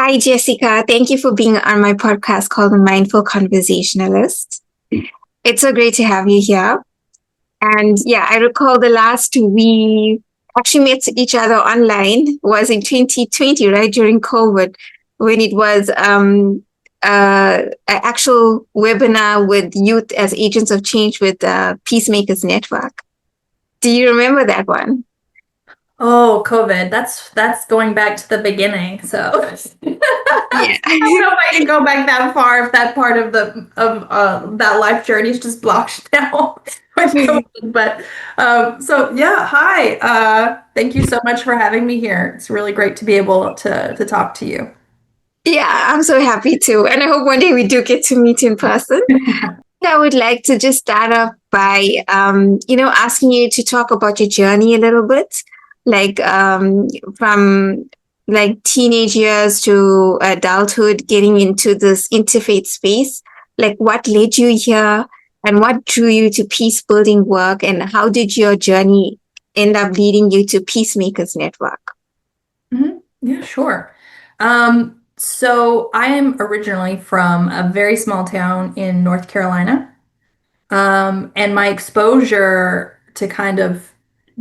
Hi, Jessica. Thank you for being on my podcast called The Mindful Conversationalist. It's so great to have you here. And yeah, I recall the last we actually met each other online was in 2020, right? During COVID, when it was an actual webinar with youth as agents of change with Peacemakers Network. Do you remember that one? Oh, COVID. That's going back to the beginning. So I Yeah. don't know if I can go back that far if that part of the of that life journey is just blocked now with COVID. But so yeah, hi. Thank you so much for having me here. It's really great to be able to talk to you. Yeah, I'm so happy too. And I hope one day we do get to meet in person. I would like to just start off by, asking you to talk about your journey a little bit, like from like teenage years to adulthood, getting into this interfaith space. Like, what led you here, and what drew you to peace building work, and how did your journey end up leading you to Peacemakers Network? Yeah, sure. So I am originally from a very small town in North Carolina. And my exposure to kind of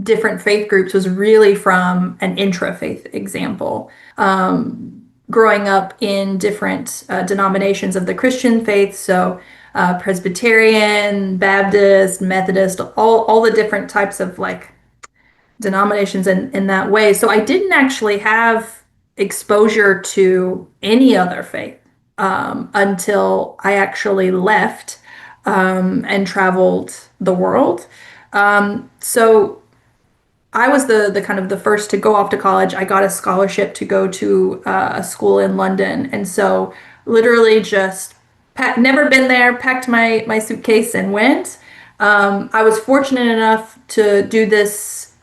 different faith groups was really from an intra-faith example. Growing up in different denominations of the Christian faith, so Presbyterian, Baptist, Methodist, all the different types of like denominations in that way. So I didn't actually have exposure to any other faith until I actually left and traveled the world. So I was the kind of the first to go off to college. I got a scholarship to go to a school in London, and so literally just never been there, packed my suitcase and went. I was fortunate enough to do this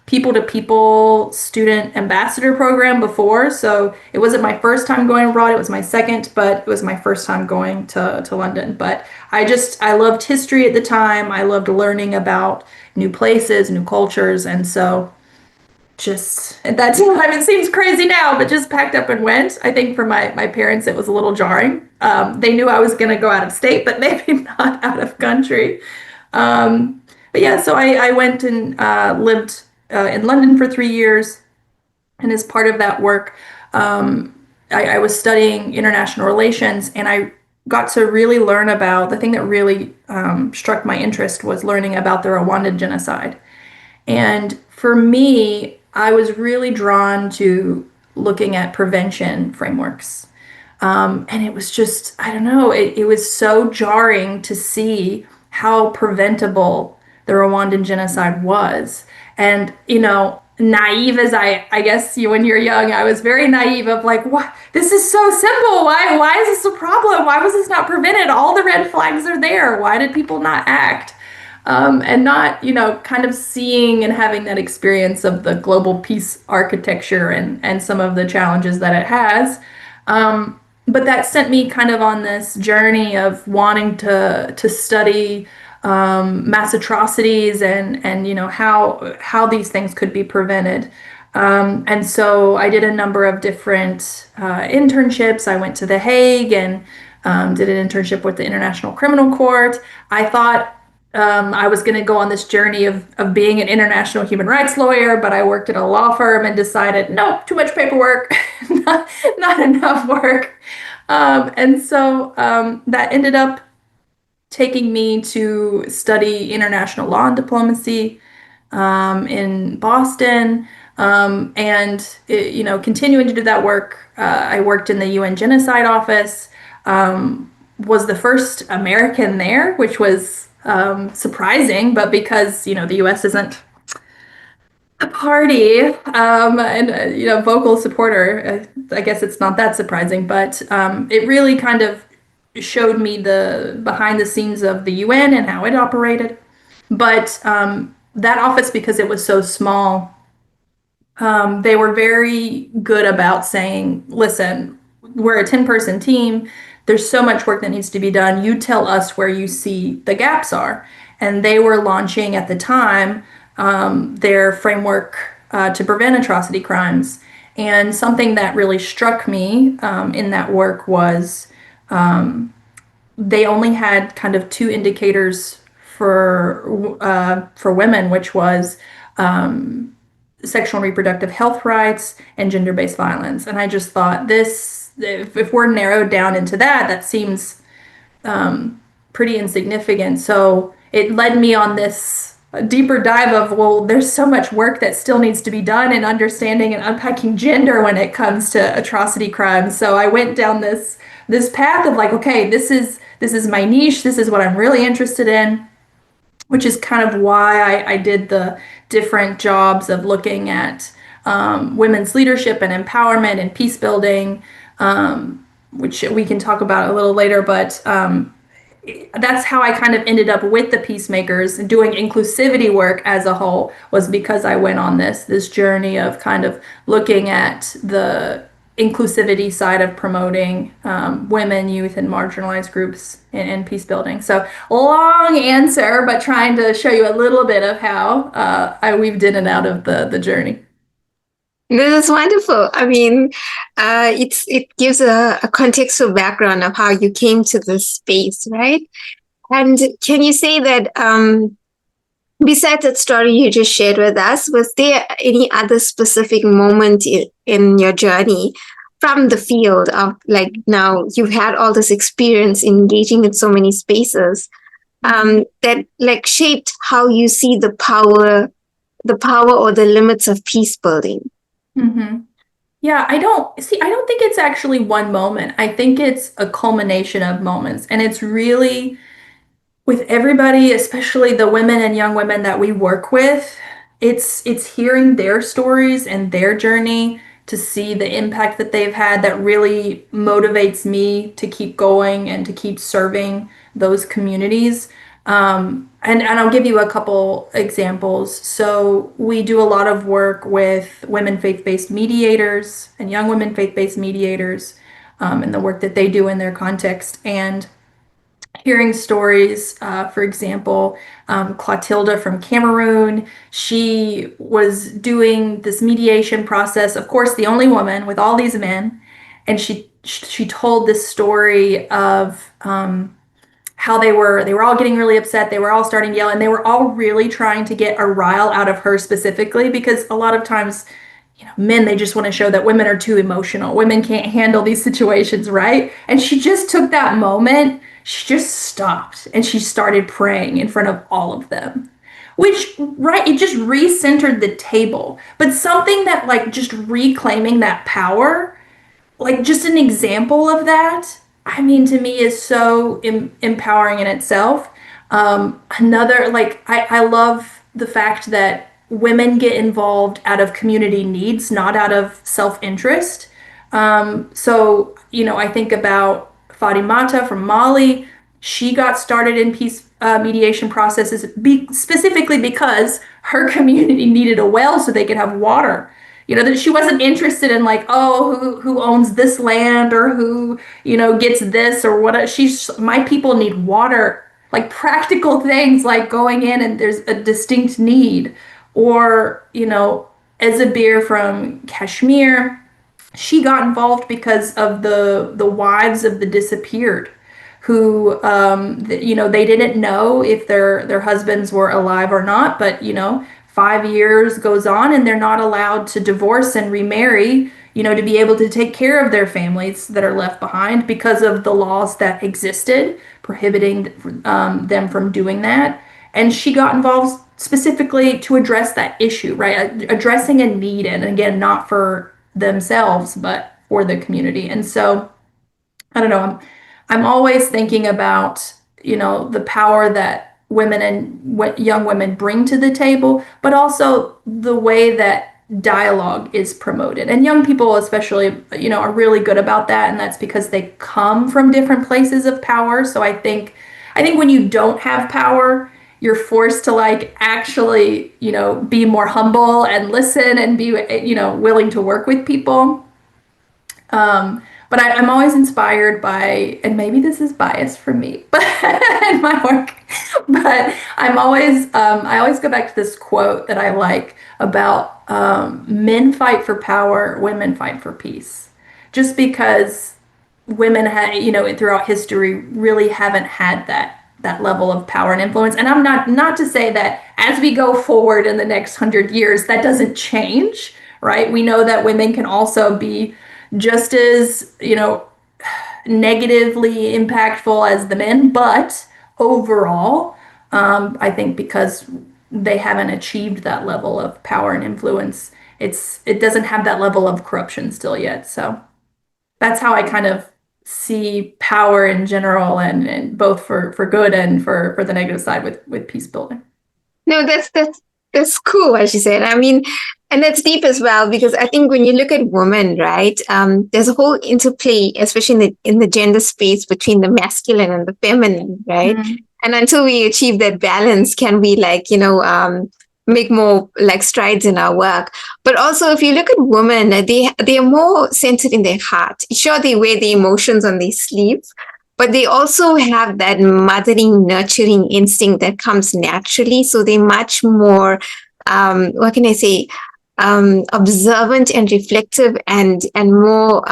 people to people student ambassador program before. So it wasn't my first time going abroad. It was my second, but it was my first time going to London. But I loved history at the time. I loved learning about new places, new cultures. And so just at that time, it seems crazy now, but just packed up and went. I think for my parents, it was a little jarring. They knew I was going to go out of state, but maybe not out of country. But yeah, so I went and lived in London for 3 years. And as part of that work, I was studying international relations, and I got to really learn about the thing that really struck my interest was learning about the Rwandan genocide. And for me, I was really drawn to looking at prevention frameworks. And it was just, I don't know, it was so jarring to see how preventable the Rwandan genocide was. And, naive as I guess when you're young, I was very naive of like, what? This is so simple. Why is this a problem? Why was this not prevented? All the red flags are there. Why did people not act? And not, kind of seeing and having that experience of the global peace architecture and some of the challenges that it has. But that sent me kind of on this journey of wanting to study mass atrocities and how these things could be prevented. And so I did a number of different internships. I went to The Hague and did an internship with the International Criminal Court. I thought I was going to go on this journey of being an international human rights lawyer, but I worked at a law firm and decided, no, too much paperwork, not enough work. And so that ended up taking me to study international law and diplomacy in Boston. Continuing to do that work, I worked in the UN Genocide Office, was the first American there, which was surprising, but because, the US isn't a party and, vocal supporter, I guess it's not that surprising, but it really kind of showed me the behind the scenes of the UN and how it operated. But that office, because it was so small, they were very good about saying, listen, we're a 10-person team. There's so much work that needs to be done. You tell us where you see the gaps are. And they were launching at the time their framework to prevent atrocity crimes. And something that really struck me in that work was they only had kind of two indicators for women, which was sexual and reproductive health rights and gender-based violence. And I just thought this, if we're narrowed down into that, that seems pretty insignificant. So it led me on this deeper dive of, well, there's so much work that still needs to be done in understanding and unpacking gender when it comes to atrocity crimes. So I went down this path of like, okay, this is my niche. This is what I'm really interested in, which is kind of why I did the different jobs of looking at women's leadership and empowerment and peace building, which we can talk about a little later. But that's how I kind of ended up with the Peacemakers and doing inclusivity work as a whole, was because I went on this journey of kind of looking at the inclusivity side of promoting women, youth, and marginalized groups in peace building. So long answer, but trying to show you a little bit of how I weaved in and out of the journey. This is wonderful. I mean, it gives a contextual background of how you came to this space, right? And can you say that besides that story you just shared with us, was there any other specific moment in your journey from the field of, like, now you've had all this experience engaging in so many spaces, that like shaped how you see the power or the limits of peace building? Mm-hmm. Yeah, I don't think it's actually one moment. I think it's a culmination of moments. And it's really with everybody, especially the women and young women that we work with, it's hearing their stories and their journey to see the impact that they've had that really motivates me to keep going and to keep serving those communities. And I'll give you a couple examples. So we do a lot of work with women faith-based mediators and young women faith-based mediators, and the work that they do in their context. And hearing stories, for example, Clotilda from Cameroon, she was doing this mediation process, of course, the only woman with all these men, and she told this story of how they were all getting really upset, they were all starting to yell, and they were all really trying to get a rile out of her specifically, because a lot of times, men, they just want to show that women are too emotional. Women can't handle these situations, right? And she just took that moment, she just stopped and she started praying in front of all of them. Which, right, it just recentered the table. But something that, like, just reclaiming that power, like, just an example of that, I mean, to me is so empowering in itself. Another, like, I love the fact that women get involved out of community needs, not out of self-interest. So, I think about Fatimata from Mali. She got started in peace mediation processes specifically because her community needed a well so they could have water. That she wasn't interested in, like, oh, who owns this land, or who, gets this or what. My people need water, like practical things, like going in and there's a distinct need. Or, Ezabir from Kashmir, she got involved because of the wives of the disappeared, who, they didn't know if their husbands were alive or not, but 5 years goes on and they're not allowed to divorce and remarry, to be able to take care of their families that are left behind because of the laws that existed prohibiting them from doing that. And she got involved specifically to address that issue, right? Addressing a need, and again, not for themselves, but for the community. And so, I don't know, I'm always thinking about, the power that women and what young women bring to the table, but also the way that dialogue is promoted. And young people especially, are really good about that, and that's because they come from different places of power. So I think when you don't have power, you're forced to, like, actually, be more humble and listen and be, willing to work with people. But I'm always inspired by, and maybe this is biased for me, but in my work, but I always go back to this quote that I like about men fight for power, women fight for peace. Just because women had, throughout history really haven't had that level of power and influence. And I'm not to say that as we go forward in the next 100 years, that doesn't change, right? We know that women can also be just as, negatively impactful as the men, but overall, I think because they haven't achieved that level of power and influence, it doesn't have that level of corruption still yet. So that's how I kind of see power in general, and both for good and for the negative side with peace building. No, that's cool what she said. I mean, and that's deep as well, because I think when you look at women, right, there's a whole interplay, especially in the gender space, between the masculine and the feminine, right? Mm-hmm. And until we achieve that balance, can we make more like strides in our work? But also, if you look at women, they are more centered in their heart. Sure, they wear the emotions on their sleeves, but they also have that mothering, nurturing instinct that comes naturally. So they're much more, what can I say, observant and reflective, and more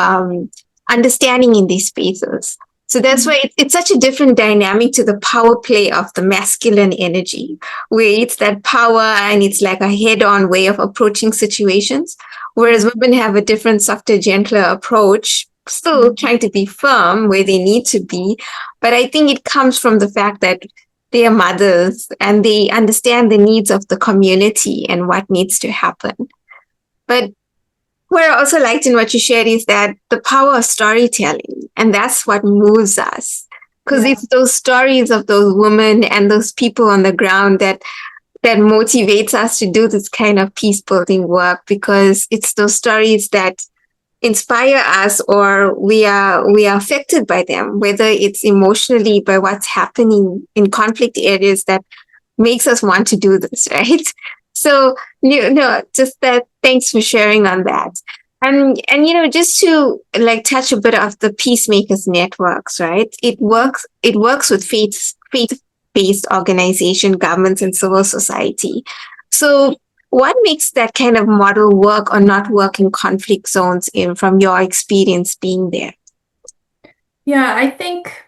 understanding in these spaces. So that's why it's such a different dynamic to the power play of the masculine energy, where it's that power and it's like a head-on way of approaching situations, whereas women have a different, softer, gentler approach, still trying to be firm where they need to be. But I think it comes from the fact that they are mothers and they understand the needs of the community and what needs to happen. But what I also liked in what you shared is that the power of storytelling, and that's what moves us. Because it's those stories of those women and those people on the ground that motivates us to do this kind of peace building work, because it's those stories that inspire us, or we are affected by them, whether it's emotionally by what's happening in conflict areas that makes us want to do this, right? So, just that. Thanks for sharing on that. And just to touch a bit of the peacemakers networks, right? It works with faith-based organization, governments, and civil society. So what makes that kind of model work or not work in conflict zones, from your experience being there? Yeah, I think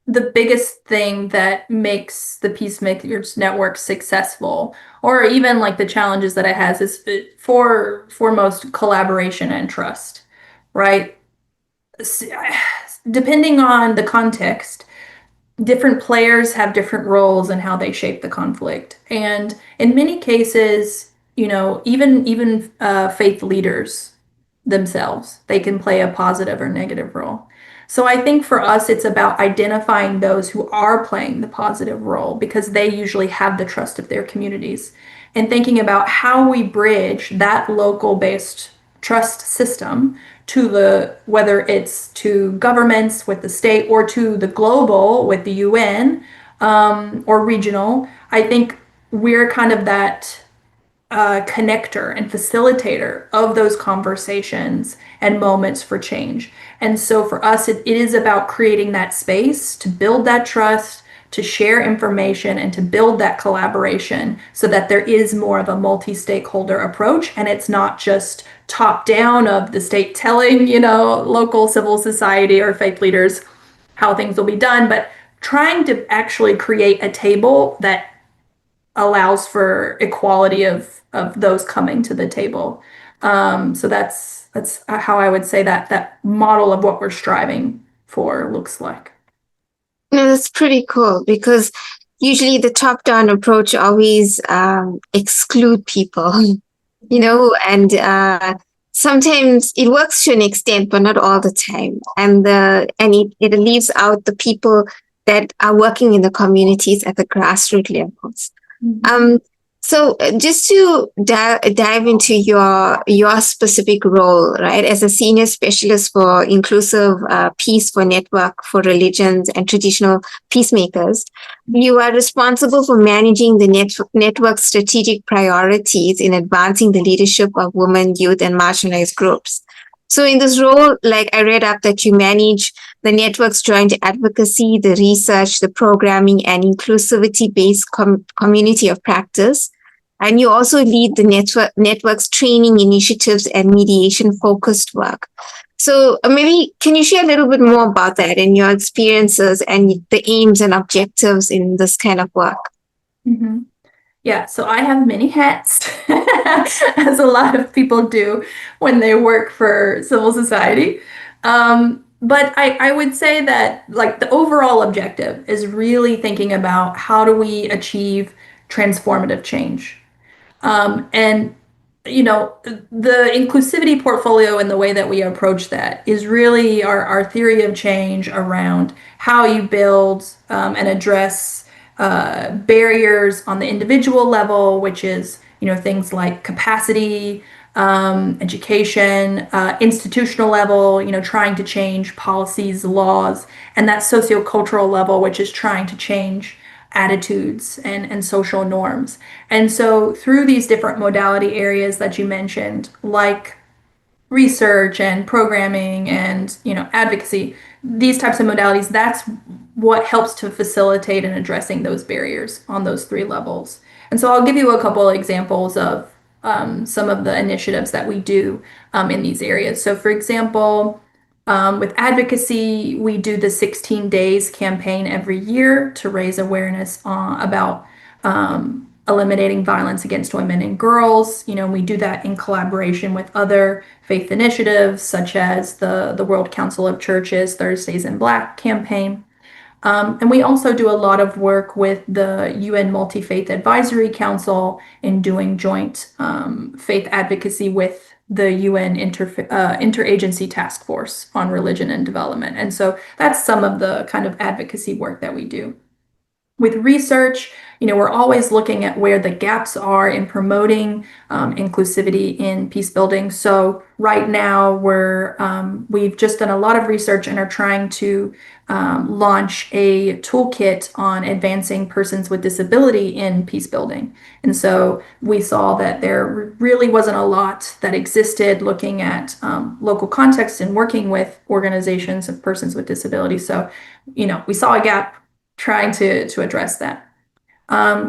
the biggest thing that makes the Peacemakers Network successful, or even the challenges that it has, is foremost collaboration and trust, right? Depending on the context, different players have different roles in how they shape the conflict. And in many cases, even faith leaders themselves, they can play a positive or negative role. So I think for us, it's about identifying those who are playing the positive role, because they usually have the trust of their communities, and thinking about how we bridge that local-based trust system to whether it's to governments with the state, or to the global with the UN, or regional. I think we're kind of that connector and facilitator of those conversations and moments for change. And so for us, it is about creating that space to build that trust, to share information, and to build that collaboration, so that there is more of a multi-stakeholder approach, and it's not just top down of the state telling, local civil society or faith leaders how things will be done, but trying to actually create a table that allows for equality of those coming to the table. So that's how I would say that model of what we're striving for looks like. No, that's pretty cool, because usually the top-down approach always exclude people, and sometimes it works to an extent, but not all the time. And it leaves out the people that are working in the communities at the grassroots levels. Mm-hmm. So just to dive into your specific role, right, as a senior specialist for inclusive peace for Network for Religions and Traditional Peacemakers, you are responsible for managing the network's strategic priorities in advancing the leadership of women, youth, and marginalized groups. So in this role, like I read up that you manage the network's joint advocacy, the research, the programming, and inclusivity-based community of practice. And you also lead the network's training initiatives and mediation-focused work. So maybe can you share a little bit more about that and your experiences and the aims and objectives in this kind of work? Mm-hmm. Yeah, so I have many hats, as a lot of people do when they work for civil society. But I would say that like the overall objective is really thinking about how do we achieve transformative change. And you know, the inclusivity portfolio and the way that we approach that is really our theory of change around how you build and address barriers on the individual level, which is, you know, things like capacity, education, institutional level, you know, trying to change policies, laws, and that sociocultural level, which is trying to change attitudes and social norms. And so through these different modality areas that you mentioned, like research and programming and, you know, advocacy, these types of modalities, that's what helps to facilitate in addressing those barriers on those three levels. And so I'll give you a couple of examples of some of the initiatives that we do in these areas. So for example, with advocacy, we do the 16 Days campaign every year to raise awareness about eliminating violence against women and girls. You know, we do that in collaboration with other faith initiatives, such as the World Council of Churches Thursdays in Black campaign. And we also do a lot of work with the UN Multi-Faith Advisory Council in doing joint faith advocacy with the UN Interagency Task Force on Religion and Development. And so that's some of the kind of advocacy work that we do. With research, you know, we're always looking at where the gaps are in promoting inclusivity in peace building. So right now we've just done a lot of research and are trying to launch a toolkit on advancing persons with disability in peace building. And so we saw that there really wasn't a lot that existed looking at local context and working with organizations of persons with disability. So, you know, we saw a gap trying to address that.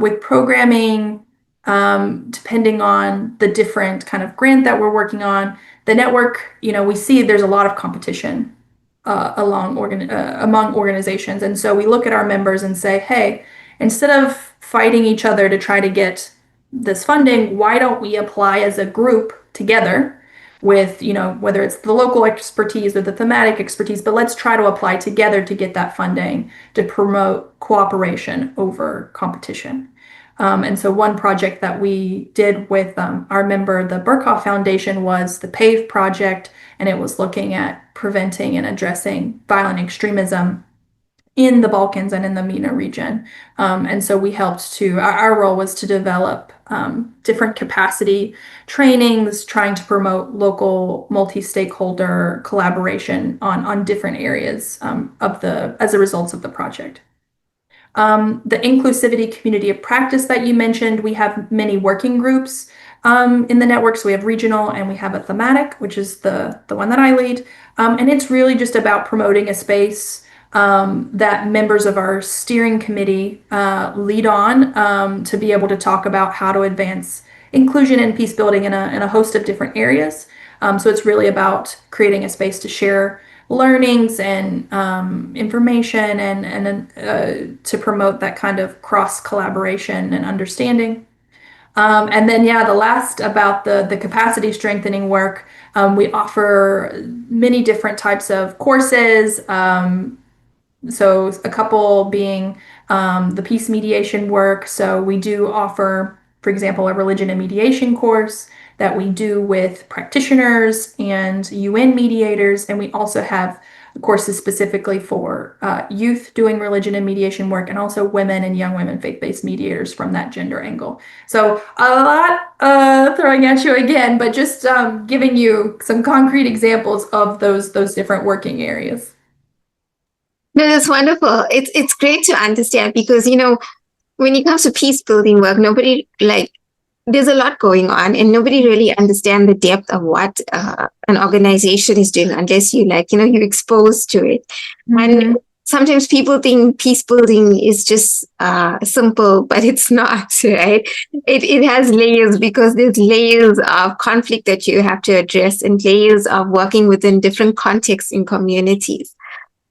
With programming, depending on the different kind of grant that we're working on, the network, you know, we see there's a lot of competition among organizations. And so we look at our members and say, hey, instead of fighting each other to try to get this funding, why don't we apply as a group together with, you know, whether it's the local expertise or the thematic expertise, but let's try to apply together to get that funding to promote cooperation over competition. And so one project that we did with our member, the Burkhoff Foundation, was the PAVE project, and it was looking at preventing and addressing violent extremism in the Balkans and in the MENA region. And so we helped our role was to develop different capacity trainings, trying to promote local multi-stakeholder collaboration on different areas as a result of the project. The inclusivity community of practice that you mentioned, we have many working groups in the network. So we have regional and we have a thematic, which is the one that I lead. And it's really just about promoting a space that members of our steering committee lead on to be able to talk about how to advance inclusion and peace building in a host of different areas. So it's really about creating a space to share learnings and information and to promote that kind of cross collaboration and understanding. And then, yeah, the last about the capacity strengthening work, we offer many different types of courses. So a couple being the peace mediation work. So we do offer, for example, a religion and mediation course that we do with practitioners and UN mediators. And we also have courses specifically for youth doing religion and mediation work, and also women and young women faith-based mediators from that gender angle. So a lot throwing at you again, but just giving you some concrete examples of those different working areas. No, that's wonderful. It's great to understand because, you know, when it comes to peace building work, nobody like there's a lot going on, and nobody really understands the depth of what an organization is doing unless you you're exposed to it. And Mm-hmm. sometimes people think peace building is just simple, but it's not, right? It has layers because there's layers of conflict that you have to address and layers of working within different contexts in communities.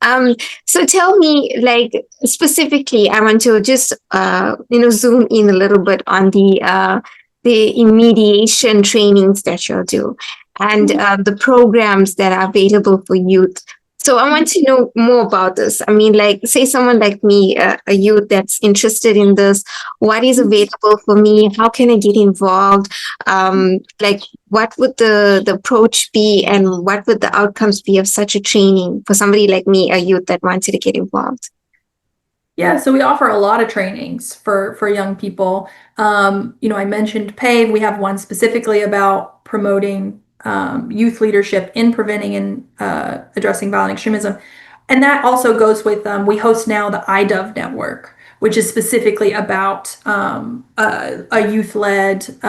Um, so tell me, like specifically, I want to just zoom in a little bit on the mediation trainings that you'll do and the programs that are available for youth. So I want to know more about this. I mean, like, say someone like me, a youth that's interested in this, what is available for me? How can I get involved? Like, what would the approach be, and what would the outcomes be of such a training for somebody like me, a youth that wanted to get involved? Yeah, so we offer a lot of trainings for young people. I mentioned PAVE. We have one specifically about promoting youth leadership in preventing and addressing violent extremism, and that also goes with we host now the IDOV network, which is specifically about a youth-led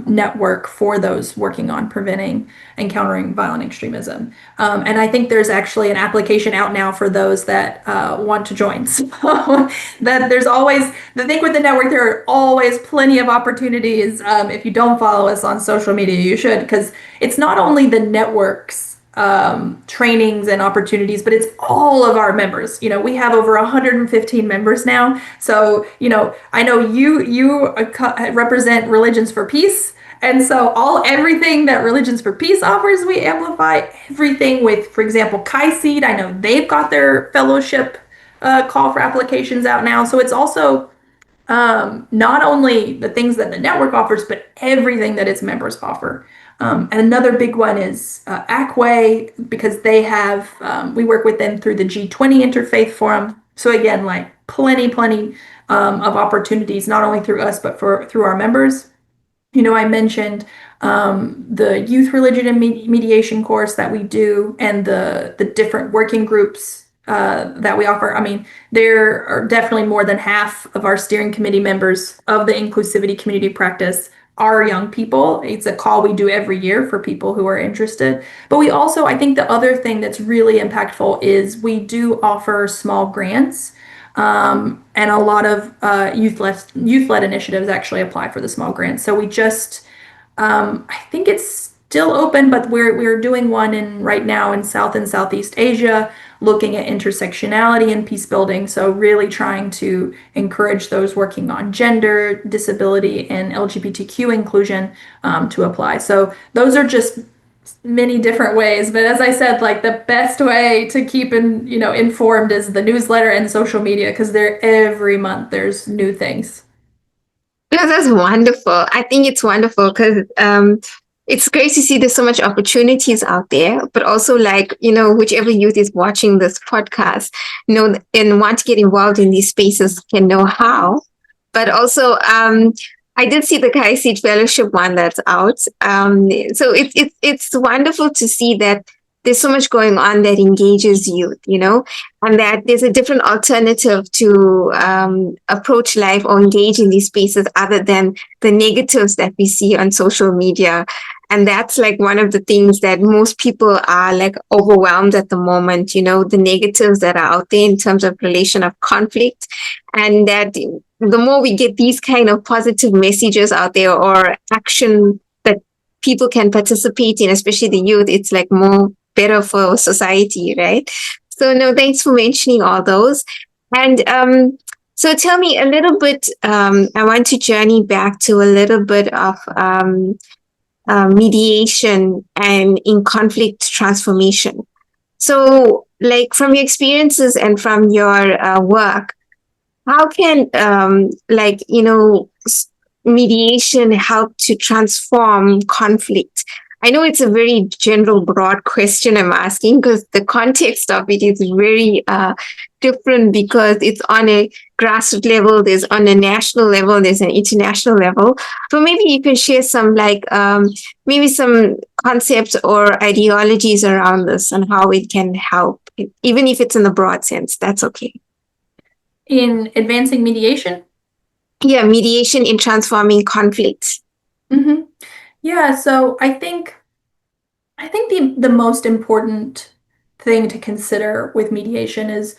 network for those working on preventing and countering violent extremism. And I think there's actually an application out now for those that want to join. So that there's always, the thing with the network, there are always plenty of opportunities. If you don't follow us on social media, you should, because it's not only the networks trainings and opportunities, but it's all of our members. We have over 115 members now. So, I know you represent Religions for Peace. And so everything that Religions for Peace offers, we amplify everything with, for example, Chi-Seed. I know they've got their fellowship call for applications out now. So it's also not only the things that the network offers, but everything that its members offer. And another big one is Ackway, because they have, we work with them through the G20 Interfaith Forum. So again, like plenty of opportunities, not only through us, but through our members. I mentioned the youth religion and mediation course that we do, and the different working groups that we offer. I mean, there are definitely more than half of our steering committee members of the inclusivity community practice are young people. It's a call we do every year for people who are interested. But we also, I think the other thing that's really impactful is we do offer small grants. And a lot of youth-led initiatives actually apply for the small grants. So we just, I think it's still open, but we're doing one right now in South and Southeast Asia, looking at intersectionality and peace building. So really trying to encourage those working on gender, disability, and LGBTQ inclusion to apply. So those are just many different ways, but as I said, like the best way to keep informed is the newsletter and social media, because every month there's new things. Yeah, that's wonderful. I think it's wonderful because it's great to see there's so much opportunities out there, but also whichever youth is watching this podcast, and want to get involved in these spaces can know how. But also, I did see the Kai Seed Fellowship one that's out. So it's wonderful to see that there's so much going on that engages youth, and that there's a different alternative to approach life or engage in these spaces other than the negatives that we see on social media. And that's like one of the things that most people are like overwhelmed at the moment, the negatives that are out there in terms of relation of conflict. And that the more we get these kind of positive messages out there or action that people can participate in, especially the youth, it's like more better for society, right? So no, thanks for mentioning all those. And so tell me a little bit, I want to journey back to a little bit of mediation and in conflict transformation. So like from your experiences and from your work, how can mediation help to transform conflict? I know it's a very general, broad question I'm asking because the context of it is very different because it's on a grassroots level, there's on a national level, there's an international level. So maybe you can share some maybe some concepts or ideologies around this and how it can help, even if it's in the broad sense, that's okay. In advancing mediation? Yeah, mediation in transforming conflict. Hmm. Yeah, so I think the most important thing to consider with mediation is,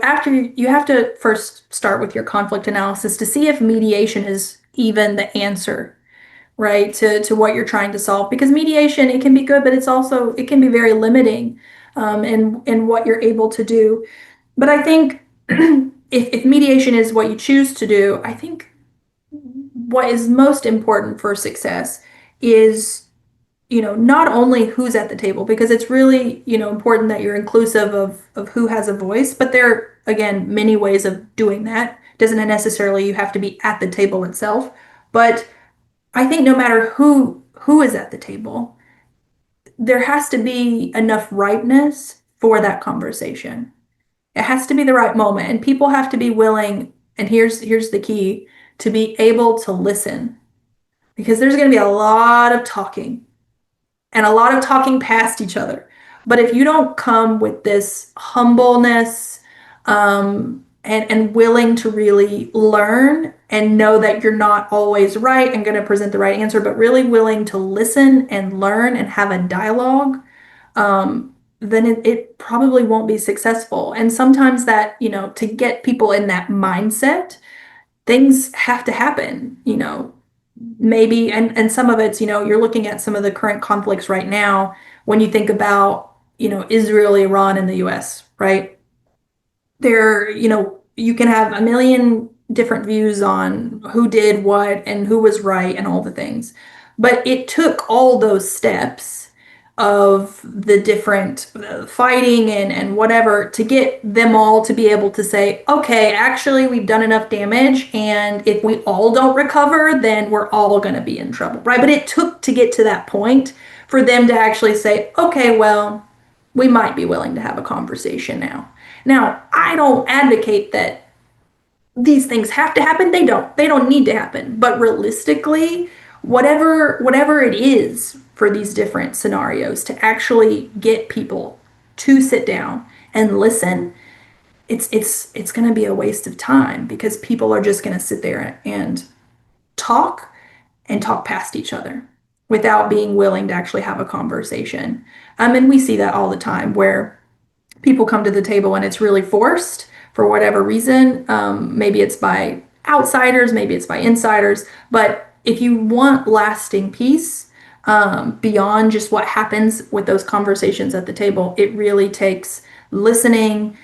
after you have to first start with your conflict analysis to see if mediation is even the answer, right, to what you're trying to solve. Because mediation, it can be good, but it can be very limiting in what you're able to do. But I think if mediation is what you choose to do, I think what is most important for success is, not only who's at the table, because it's really, important that you're inclusive of who has a voice, but there are, again, many ways of doing that. Doesn't necessarily you have to be at the table itself, but I think no matter who is at the table, there has to be enough ripeness for that conversation. It has to be the right moment, and people have to be willing, and here's the key, to be able to listen, because there's going to be a lot of talking and a lot of talking past each other. But if you don't come with this humbleness, and willing to really learn and know that you're not always right and going to present the right answer, but really willing to listen and learn and have a dialogue, then it probably won't be successful. And sometimes that, to get people in that mindset, things have to happen, maybe, and some of it's, you're looking at some of the current conflicts right now when you think about, Israel, Iran, and the US, right? There, you can have a million different views on who did what and who was right and all the things. But it took all those steps of the different fighting and whatever to get them all to be able to say, okay, actually, we've done enough damage. And if we all don't recover, then we're all going to be in trouble, right? But it took to get to that point for them to actually say, okay, well, we might be willing to have a conversation now. Now, I don't advocate that these things have to happen. They don't. They don't need to happen. But realistically, whatever it is for these different scenarios to actually get people to sit down and listen, it's going to be a waste of time because people are just going to sit there and talk and talk past each other without being willing to actually have a conversation. And we see that all the time where people come to the table and it's really forced for whatever reason. Maybe it's by outsiders, maybe it's by insiders. But if you want lasting peace, beyond just what happens with those conversations at the table, it really takes listening,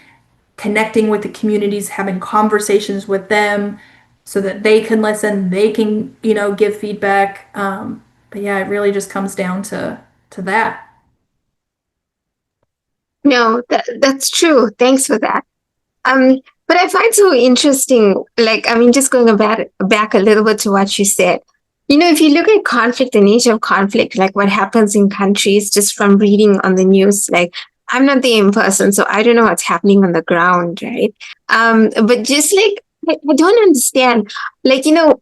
connecting with the communities, having conversations with them so that they can listen, they can, give feedback. But yeah, it really just comes down to that. No, that's true. Thanks for that. Um, but I find so interesting, like, I mean, just going back a little bit to what you said. If you look at conflict, the nature of conflict, like what happens in countries, just from reading on the news, like I'm not the in person, so I don't know what's happening on the ground, right? But just like I don't understand, like I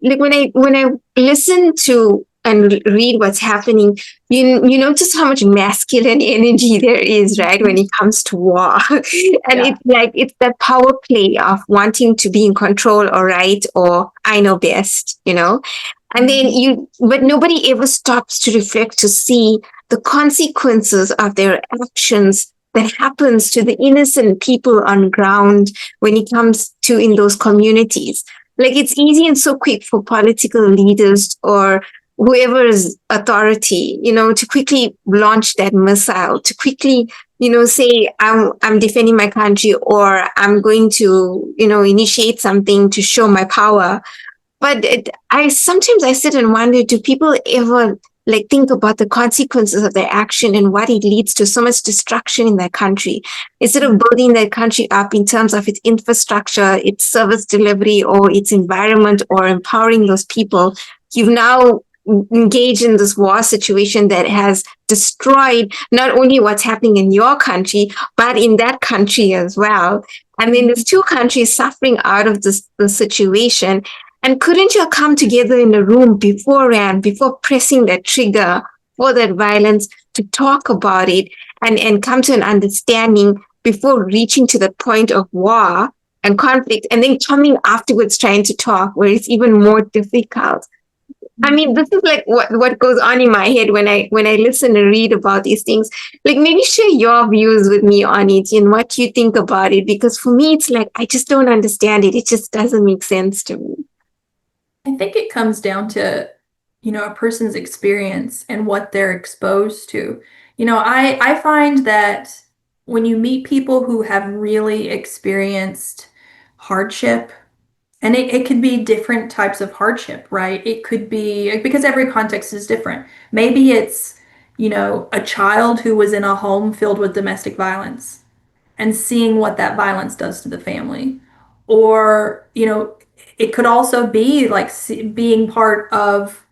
like when I listen to and read what's happening, you notice how much masculine energy there is, right, when it comes to war. And Yeah. it's like it's that power play of wanting to be in control or right or I know best. And then Mhm. but nobody ever stops to reflect to see the consequences of their actions that happens to the innocent people on ground when it comes to in those communities. Like it's easy and so quick for political leaders or whoever is authority, to quickly launch that missile, to quickly, say I'm defending my country or I'm going to, initiate something to show my power. But I sometimes I sit and wonder, do people ever like think about the consequences of their action and what it leads to so much destruction in their country? Instead of building their country up in terms of its infrastructure, its service delivery, or its environment, or empowering those people, you've now engaged in this war situation that has destroyed not only what's happening in your country, but in that country as well. And then there's two countries suffering out of this situation. And couldn't you come together in a room beforehand, before pressing that trigger for that violence, to talk about it and come to an understanding before reaching to the point of war and conflict, and then coming afterwards trying to talk, where it's even more difficult? I mean, this is like what goes on in my head when I listen and read about these things. Like maybe share your views with me on it and what you think about it. Because for me, it's like I just don't understand it. It just doesn't make sense to me. I think it comes down to, a person's experience and what they're exposed to. I find that when you meet people who have really experienced hardship, and it could be different types of hardship, right? It could be because every context is different. Maybe it's, a child who was in a home filled with domestic violence and seeing what that violence does to the family. Or, it could also be like being part of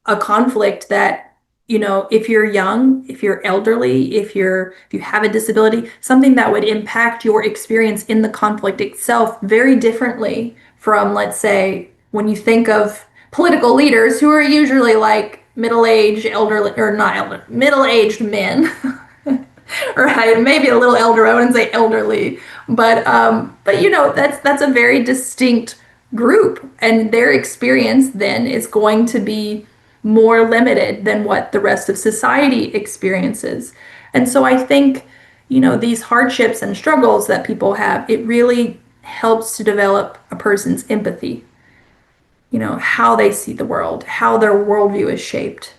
a conflict that, if you're young, if you're elderly, if you have a disability, something that would impact your experience in the conflict itself very differently from, let's say, when you think of political leaders who are usually like middle-aged, elderly, or not elder, middle-aged men. Right, maybe a little elder. I wouldn't say elderly, but that's a very distinct group, and their experience then is going to be more limited than what the rest of society experiences. And so I think, these hardships and struggles that people have, it really helps to develop a person's empathy. How they see the world, how their worldview is shaped.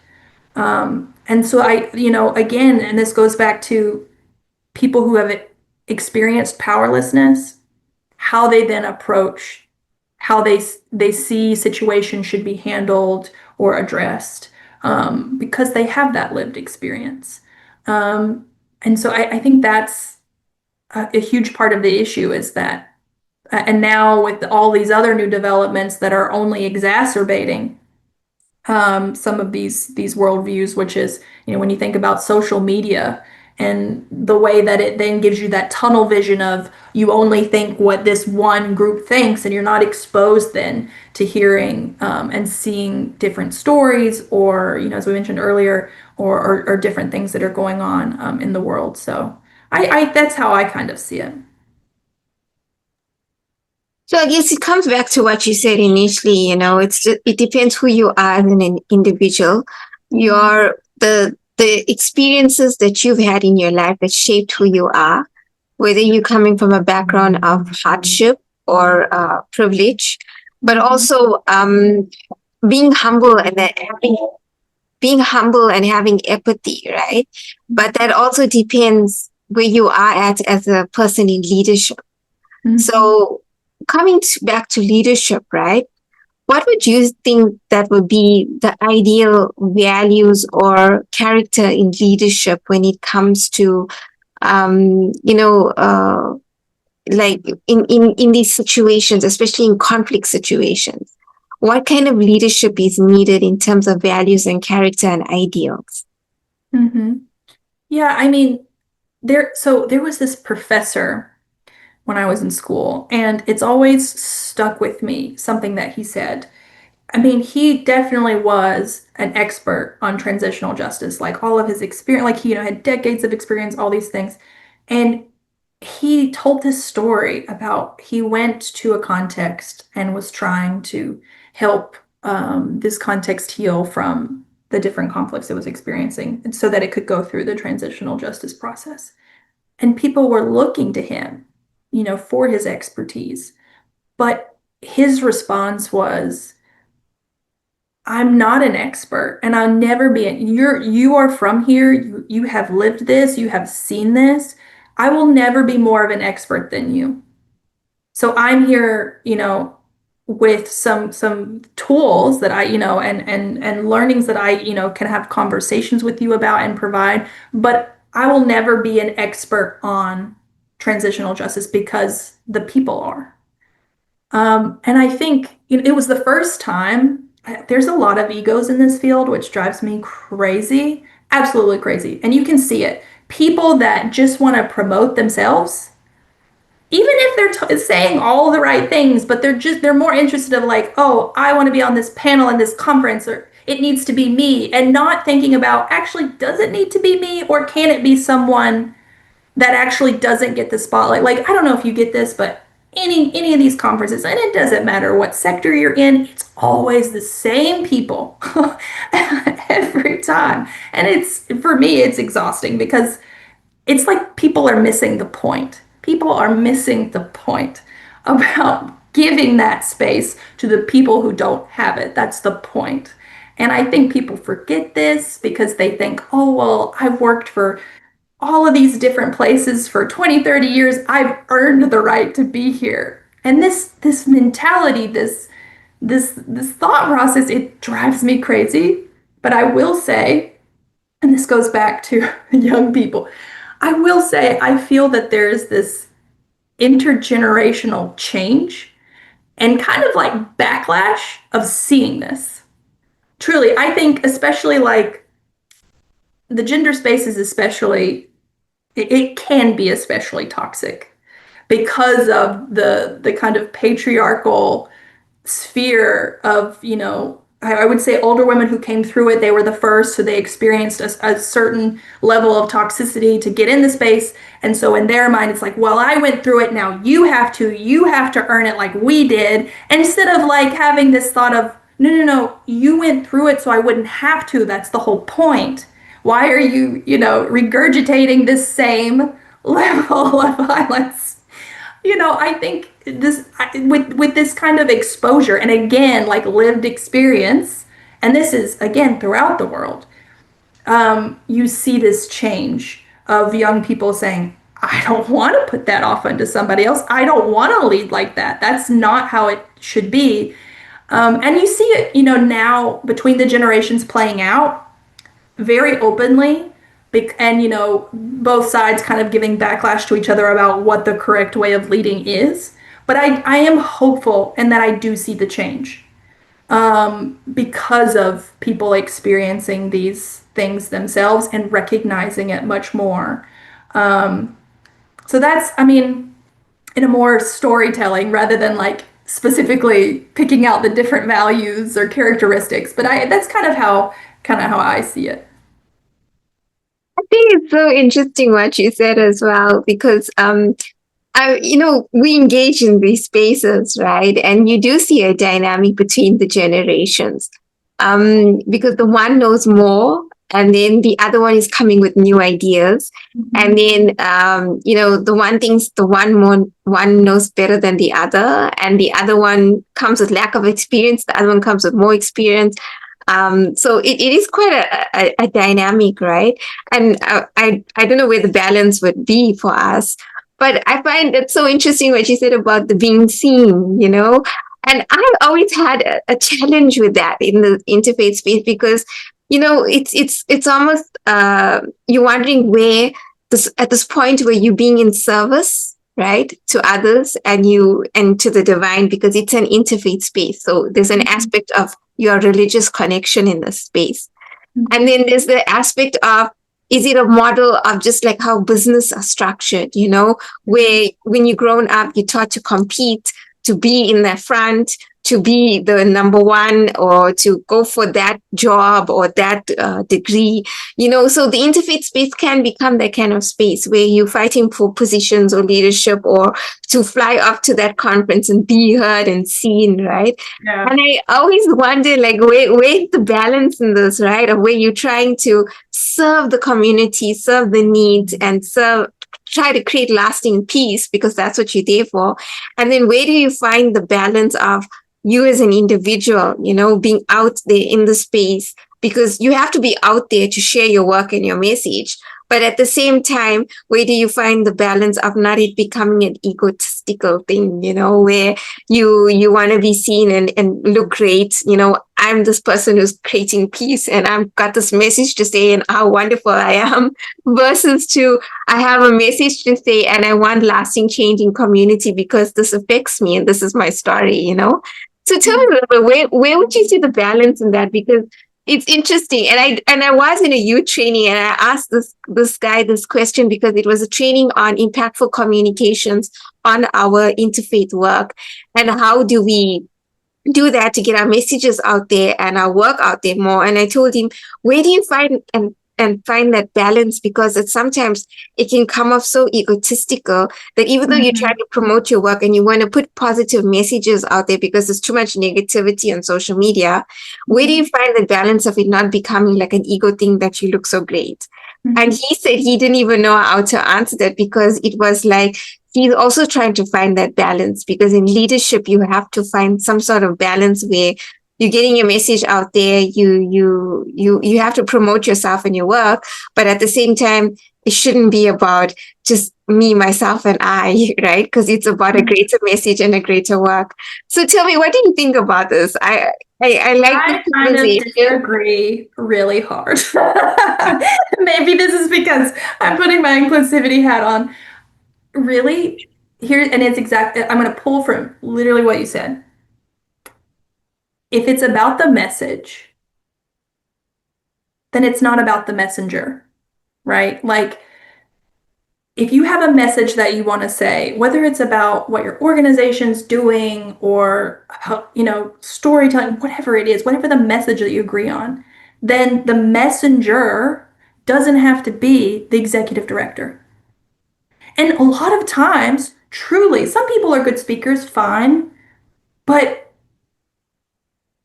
And so again, and this goes back to people who have experienced powerlessness, how they then approach how they see situations should be handled or addressed, because they have that lived experience. And so I think that's a huge part of the issue is that, and now with all these other new developments that are only exacerbating some of these worldviews, which is, when you think about social media and the way that it then gives you that tunnel vision of you only think what this one group thinks, and you're not exposed then to hearing and seeing different stories, or, as we mentioned earlier, or different things that are going on in the world. So I that's how I kind of see it. So I guess it comes back to what you said initially. It depends who you are as an individual. Your the experiences that you've had in your life that shaped who you are, whether you're coming from a background of hardship or privilege, but also being humble and having empathy, right? But that also depends where you are at as a person in leadership. Mm-hmm. So coming back to leadership, right? What would you think that would be the ideal values or character in leadership when it comes to, like in these situations, especially in conflict situations? What kind of leadership is needed in terms of values and character and ideals? Mm-hmm. Yeah, I mean, there was this professor when I was in school, and it's always stuck with me, something that he said. I mean, he definitely was an expert on transitional justice, like all of his experience, like he, had decades of experience, all these things. And he told this story about he went to a context and was trying to help this context heal from the different conflicts it was experiencing, and so that it could go through the transitional justice process. And people were looking to him, for his expertise. But his response was, I'm not an expert, and I'll never be. You are from here. You have lived this. You have seen this. I will never be more of an expert than you. So I'm here, with some tools that I, and learnings that I, can have conversations with you about and provide. But I will never be an expert on transitional justice because the people are. And I think, it was the first time. There's a lot of egos in this field, which drives me crazy, absolutely crazy. And you can see it. People that just want to promote themselves, even if they're saying all the right things, but they're more interested in like, oh, I want to be on this panel in this conference, or it needs to be me, and not thinking about actually, does it need to be me, or can it be someone that actually doesn't get the spotlight? Like, I don't know if you get this, but any of these conferences, and it doesn't matter what sector you're in, it's always the same people every time. And it's, for me, it's exhausting because it's like people are missing the point. People are missing the point about giving that space to the people who don't have it. That's the point. And I think people forget this because they think, oh, well, I've worked for all of these different places for 20, 30 years. I've earned the right to be here. And this mentality, this thought process, it drives me crazy. But I will say, and this goes back to young people, I will say I feel that there's this intergenerational change and kind of like backlash of seeing this. Truly, I think especially like the gender space is especially, it can be especially toxic because of the kind of patriarchal sphere of, I would say older women who came through it, they were the first, so they experienced a certain level of toxicity to get in the space. And so in their mind, it's like, well, I went through it, now you have to earn it like we did, instead of like having this thought of, no, you went through it, so I wouldn't have to. That's the whole point. Why are you, regurgitating this same level of violence? I think this with this kind of exposure, and again, like lived experience, and this is again throughout the world, you see this change of young people saying, I don't want to put that off onto somebody else. I don't want to lead like that. That's not how it should be. And you see it, now between the generations playing out very openly, and both sides kind of giving backlash to each other about what the correct way of leading is. But I am hopeful in that I do see the change, because of people experiencing these things themselves and recognizing it much more. So that's, I mean, in a more storytelling rather than like specifically picking out the different values or characteristics. But that's kind of how I see it. I think it's so interesting what you said as well, because we engage in these spaces, right? And you do see a dynamic between the generations, because the one knows more, and then the other one is coming with new ideas, and then the one thinks the one knows better than the other, and the other one comes with lack of experience. The other one comes with more experience. So it is quite a dynamic, right? And I don't know where the balance would be for us, but I find it so interesting what you said about the being seen, and I always had a challenge with that in the interfaith space, because, it's almost, you're wondering where at this point where you're being in service, right, to others and to the divine, because it's an interfaith space. So there's an aspect of your religious connection in the space. And then there's the aspect of, is it a model of just like how business are structured, where when you're grown up, you're taught to compete, to be in the front, to be the number one, or to go for that job or that degree, so the interfaith space can become that kind of space where you're fighting for positions or leadership, or to fly up to that conference and be heard and seen, right? Yeah. And I always wonder, like, where's the balance in this, right? Of where you're trying to serve the community, serve the needs, and try to create lasting peace, because that's what you're there for. And then where do you find the balance of you as an individual, being out there in the space, because you have to be out there to share your work and your message. But at the same time, where do you find the balance of not it becoming an egotistical thing, where you want to be seen and look great, I'm this person who's creating peace and I've got this message to say and how wonderful I am, versus I have a message to say and I want lasting change in community because this affects me and this is my story, So tell me a little bit, where would you see the balance in that? Because it's interesting. And I was in a youth training and I asked this guy this question, because it was a training on impactful communications on our interfaith work. And how do we do that to get our messages out there and our work out there more? And I told him, where do you find, and and find that balance, because sometimes it can come off so egotistical that even though you're trying to promote your work and you want to put positive messages out there because there's too much negativity on social media, where do you find the balance of it not becoming like an ego thing that you look so great? And he said he didn't even know how to answer that, because it was like he's also trying to find that balance, because in leadership you have to find some sort of balance where you're getting your message out there, you have to promote yourself and your work, but at the same time it shouldn't be about just me, myself, and I, right? Because it's about a greater message and a greater work. So tell me, what do you think about this? I like the I kind of conversation. disagree really hard. Maybe this is because I'm putting my inclusivity hat on. Really, here, and it's exactly, I'm going to pull from literally what you said. If it's about the message, then it's not about the messenger, right? Like, if you have a message that you want to say, whether it's about what your organization's doing or storytelling, whatever it is, whatever the message that you agree on, then the messenger doesn't have to be the executive director. And a lot of times, truly, some people are good speakers, fine, but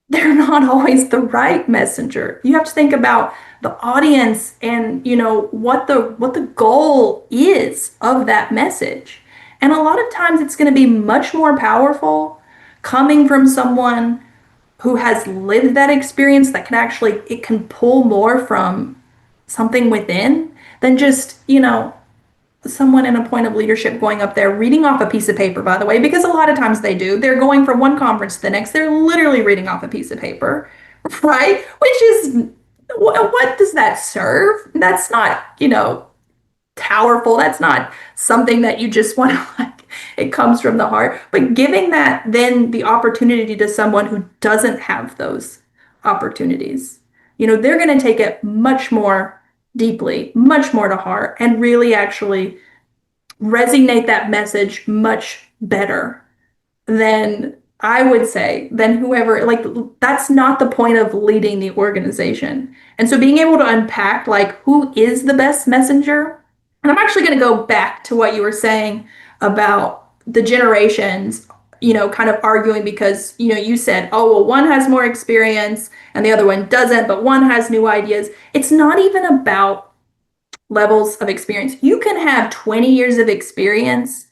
they're not always the right messenger. You have to think about the audience and what the goal is of that message. And a lot of times it's going to be much more powerful coming from someone who has lived that experience, that it can pull more from something within than just, someone in a point of leadership going up there reading off a piece of paper, by the way, because a lot of times they do. They're going from one conference to the next. They're literally reading off a piece of paper, right? Which is, what does that serve? That's not, powerful. That's not something that you just want to like, it comes from the heart. But giving that then the opportunity to someone who doesn't have those opportunities, they're going to take it much more deeply, much more to heart, and really actually resonate that message much better than I would say, than whoever, like, that's not the point of leading the organization. And so being able to unpack, like, who is the best messenger? And I'm actually going to go back to what you were saying about the generations, kind of arguing because, you said, oh, well, one has more experience and the other one doesn't, but one has new ideas. It's not even about levels of experience. You can have 20 years of experience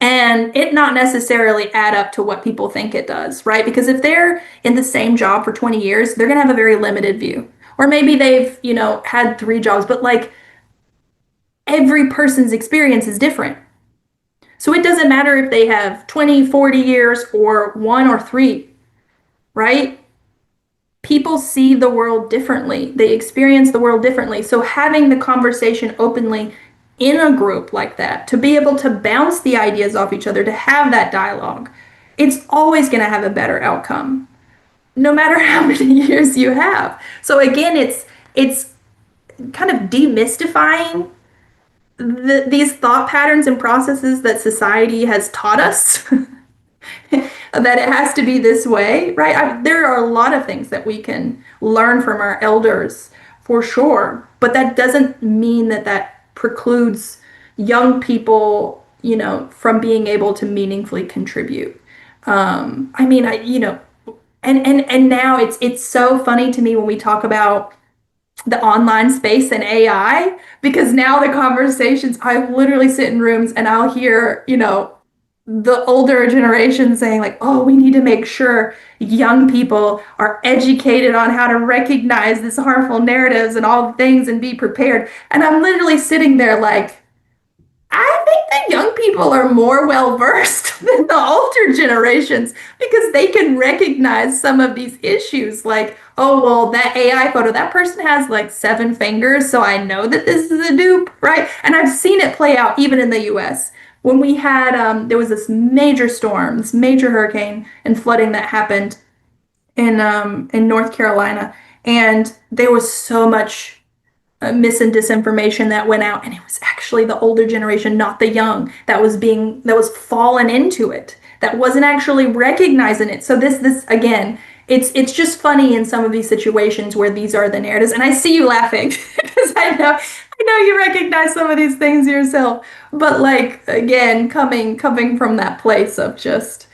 and it not necessarily add up to what people think it does, right? Because if they're in the same job for 20 years, they're going to have a very limited view. Or maybe they've, had 3 jobs, but like every person's experience is different. So it doesn't matter if they have 20, 40 years or 1 or 3, right? People see the world differently. They experience the world differently. So having the conversation openly in a group like that, to be able to bounce the ideas off each other, to have that dialogue, it's always going to have a better outcome, no matter how many years you have. So again, it's kind of demystifying these thought patterns and processes that society has taught us that it has to be this way, right? There are a lot of things that we can learn from our elders for sure, but that doesn't mean that precludes young people, from being able to meaningfully contribute. I mean, and now it's so funny to me when we talk about the online space and AI, because now the conversations, I literally sit in rooms and I'll hear, the older generation saying like, oh, we need to make sure young people are educated on how to recognize this harmful narratives and all the things and be prepared. And I'm literally sitting there like, I think that young people are more well versed than the older generations because they can recognize some of these issues like, oh, well, that AI photo, that person has like 7 fingers, so I know that this is a dupe, right? And I've seen it play out even in the US. When we had, there was this major storm, this major hurricane and flooding that happened in North Carolina, and there was so much mis and disinformation that went out, and it was actually the older generation, not the young, that was fallen into it, that wasn't actually recognizing it. So this again, it's just funny in some of these situations where these are the narratives. And I see you laughing because I know you recognize some of these things yourself. But like again, coming from that place of just,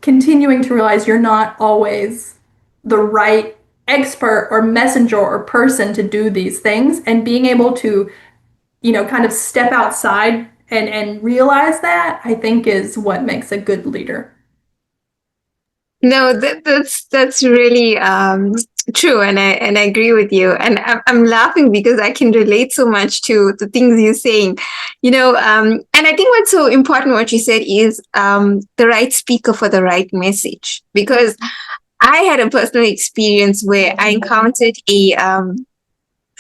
continuing to realize you're not always the right expert or messenger or person to do these things, and being able to, kind of step outside and realize that, I think is what makes a good leader. No, that's really true, and I agree with you. And I'm laughing because I can relate so much to the things you're saying. And I think what's so important, what you said, is the right speaker for the right message. Because I had a personal experience where I encountered a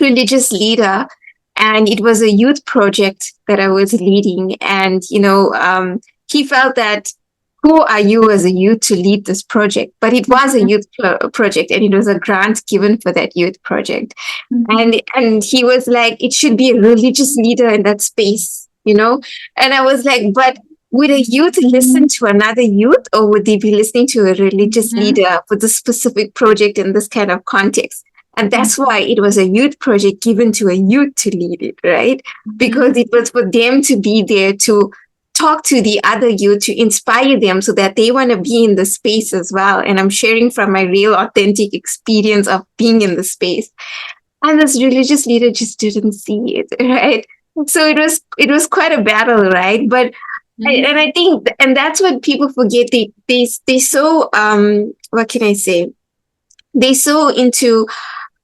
religious leader, and it was a youth project that I was leading, and he felt that, who are you as a youth to lead this project? But it was a youth project, and it was a grant given for that youth project. And he was like, it should be a religious leader in that space. And I was like, but would a youth listen to another youth, or would they be listening to a religious leader for this specific project in this kind of context? And that's why it was a youth project given to a youth to lead it, right? Because it was for them to be there to talk to the other youth, to inspire them so that they want to be in the space as well. And I'm sharing from my real authentic experience of being in the space. And this religious leader just didn't see it, right? So it was quite a battle, right? But and I think, and that's what people forget. They so what can I say? They so into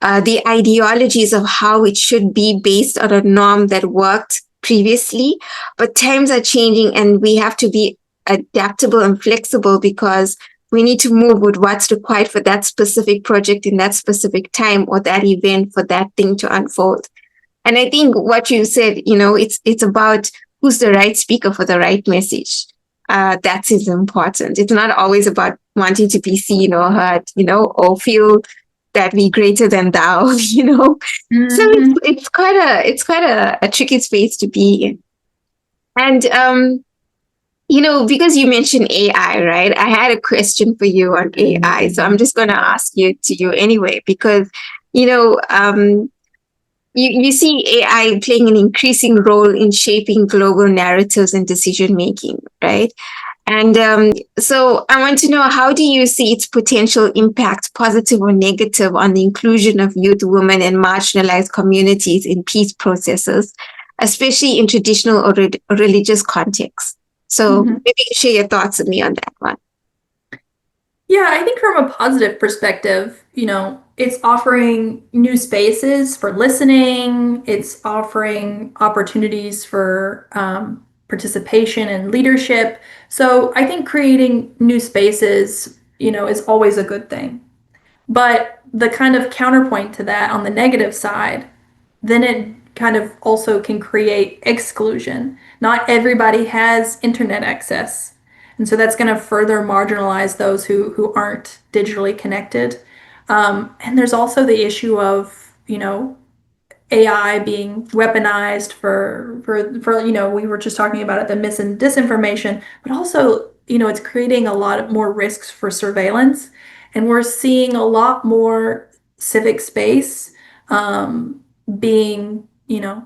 the ideologies of how it should be based on a norm that worked previously, but times are changing, and we have to be adaptable and flexible because we need to move with what's required for that specific project in that specific time, or that event, for that thing to unfold. And I think what you said, it's about who's the right speaker for the right message. That is important. It's not always about wanting to be seen or heard, or feel that we greater than thou. So it's quite a tricky space to be in. And because you mentioned AI, right? I had a question for you on AI, so I'm just going to ask you anyway, because you see AI playing an increasing role in shaping global narratives and decision making, right? And so I want to know, how do you see its potential impact, positive or negative, on the inclusion of youth, women, and marginalized communities in peace processes, especially in traditional or religious contexts? So maybe you share your thoughts with me on that one. Yeah, I think from a positive perspective, it's offering new spaces for listening. It's offering opportunities for participation and leadership. So I think creating new spaces, is always a good thing. But the kind of counterpoint to that on the negative side, then it kind of also can create exclusion. Not everybody has internet access. And so that's going to further marginalize those who aren't digitally connected. And there's also the issue of, AI being weaponized for we were just talking about it, the mis and disinformation, but also, it's creating a lot more risks for surveillance. And we're seeing a lot more civic space being,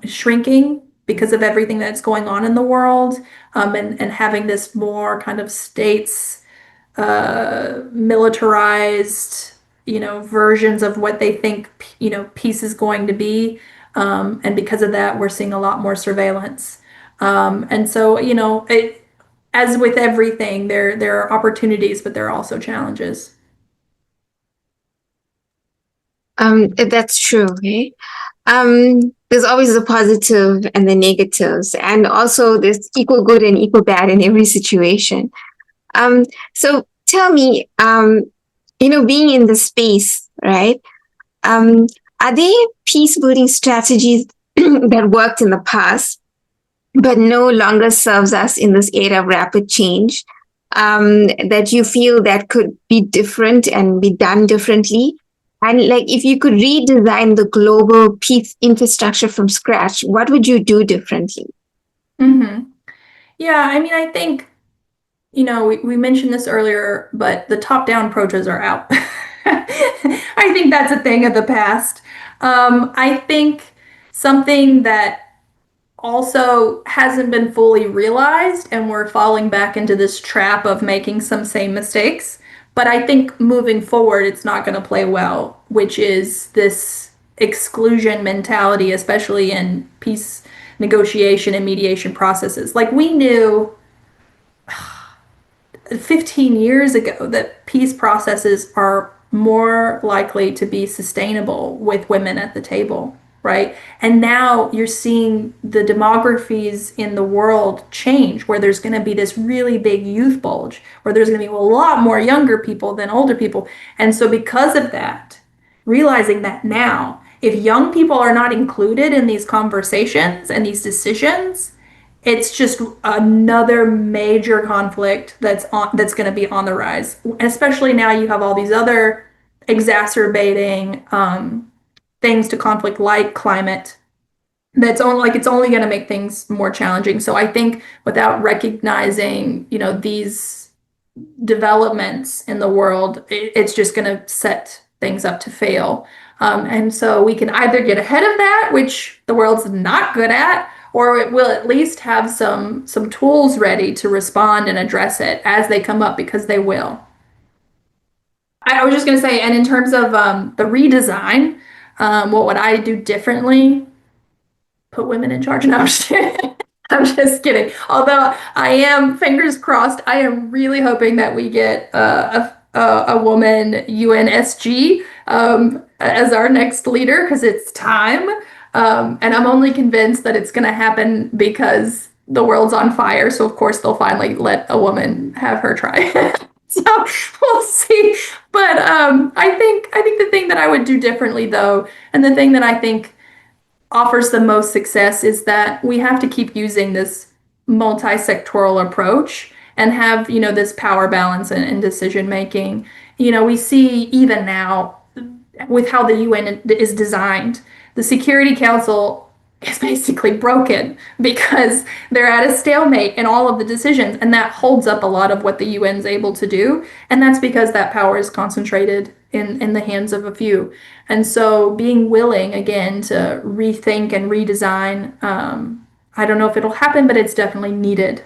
shrinking because of everything that's going on in the world, and having this more kind of states militarized, versions of what they think, peace is going to be. And because of that, we're seeing a lot more surveillance. And so, as with everything, there are opportunities, but there are also challenges. That's true. Okay. There's always the positive and the negatives, and also there's equal good and equal bad in every situation. So tell me, being in the space, right? Are there peace building strategies that worked in the past, but no longer serves us in this era of rapid change, that you feel that could be different and be done differently? And like, if you could redesign the global peace infrastructure from scratch, what would you do differently? Mm-hmm. Yeah, I mean, I think we mentioned this earlier, but the top-down approaches are out. I think that's a thing of the past. I think something that also hasn't been fully realized, and we're falling back into this trap of making some same mistakes. But I think moving forward, it's not going to play well, which is this exclusion mentality, especially in peace negotiation and mediation processes. Like we knew 15 years ago that peace processes are more likely to be sustainable with women at the table, right? And now you're seeing the demographies in the world change, where there's going to be this really big youth bulge, where there's going to be a lot more younger people than older people. And so, because of that, realizing that now, if young people are not included in these conversations and these decisions, it's just another major conflict that's going to be on the rise. Especially now, you have all these other exacerbating things to conflict, like climate. That's only like it's only going to make things more challenging. So I think without recognizing, these developments in the world, it's just going to set things up to fail. And so we can either get ahead of that, which the world's not good at, or it will at least have some tools ready to respond and address it as they come up, because they will. I was just going to say, and in terms of the redesign, what would I do differently? Put women in charge. No, I'm just kidding. I'm just kidding. Although I am, fingers crossed, I am really hoping that we get a woman UNSG as our next leader, because it's time. And I'm only convinced that it's going to happen because the world's on fire. So of course they'll finally let a woman have her try. So we'll see. But I think the thing that I would do differently, though, and the thing that I think offers the most success, is that we have to keep using this multi-sectoral approach and have, this power balance and decision making. We see even now with how the UN is designed, the Security Council is basically broken because they're at a stalemate in all of the decisions, and that holds up a lot of what the UN's able to do. And that's because that power is concentrated in the hands of a few. And so being willing again to rethink and redesign, I don't know if it'll happen, but it's definitely needed.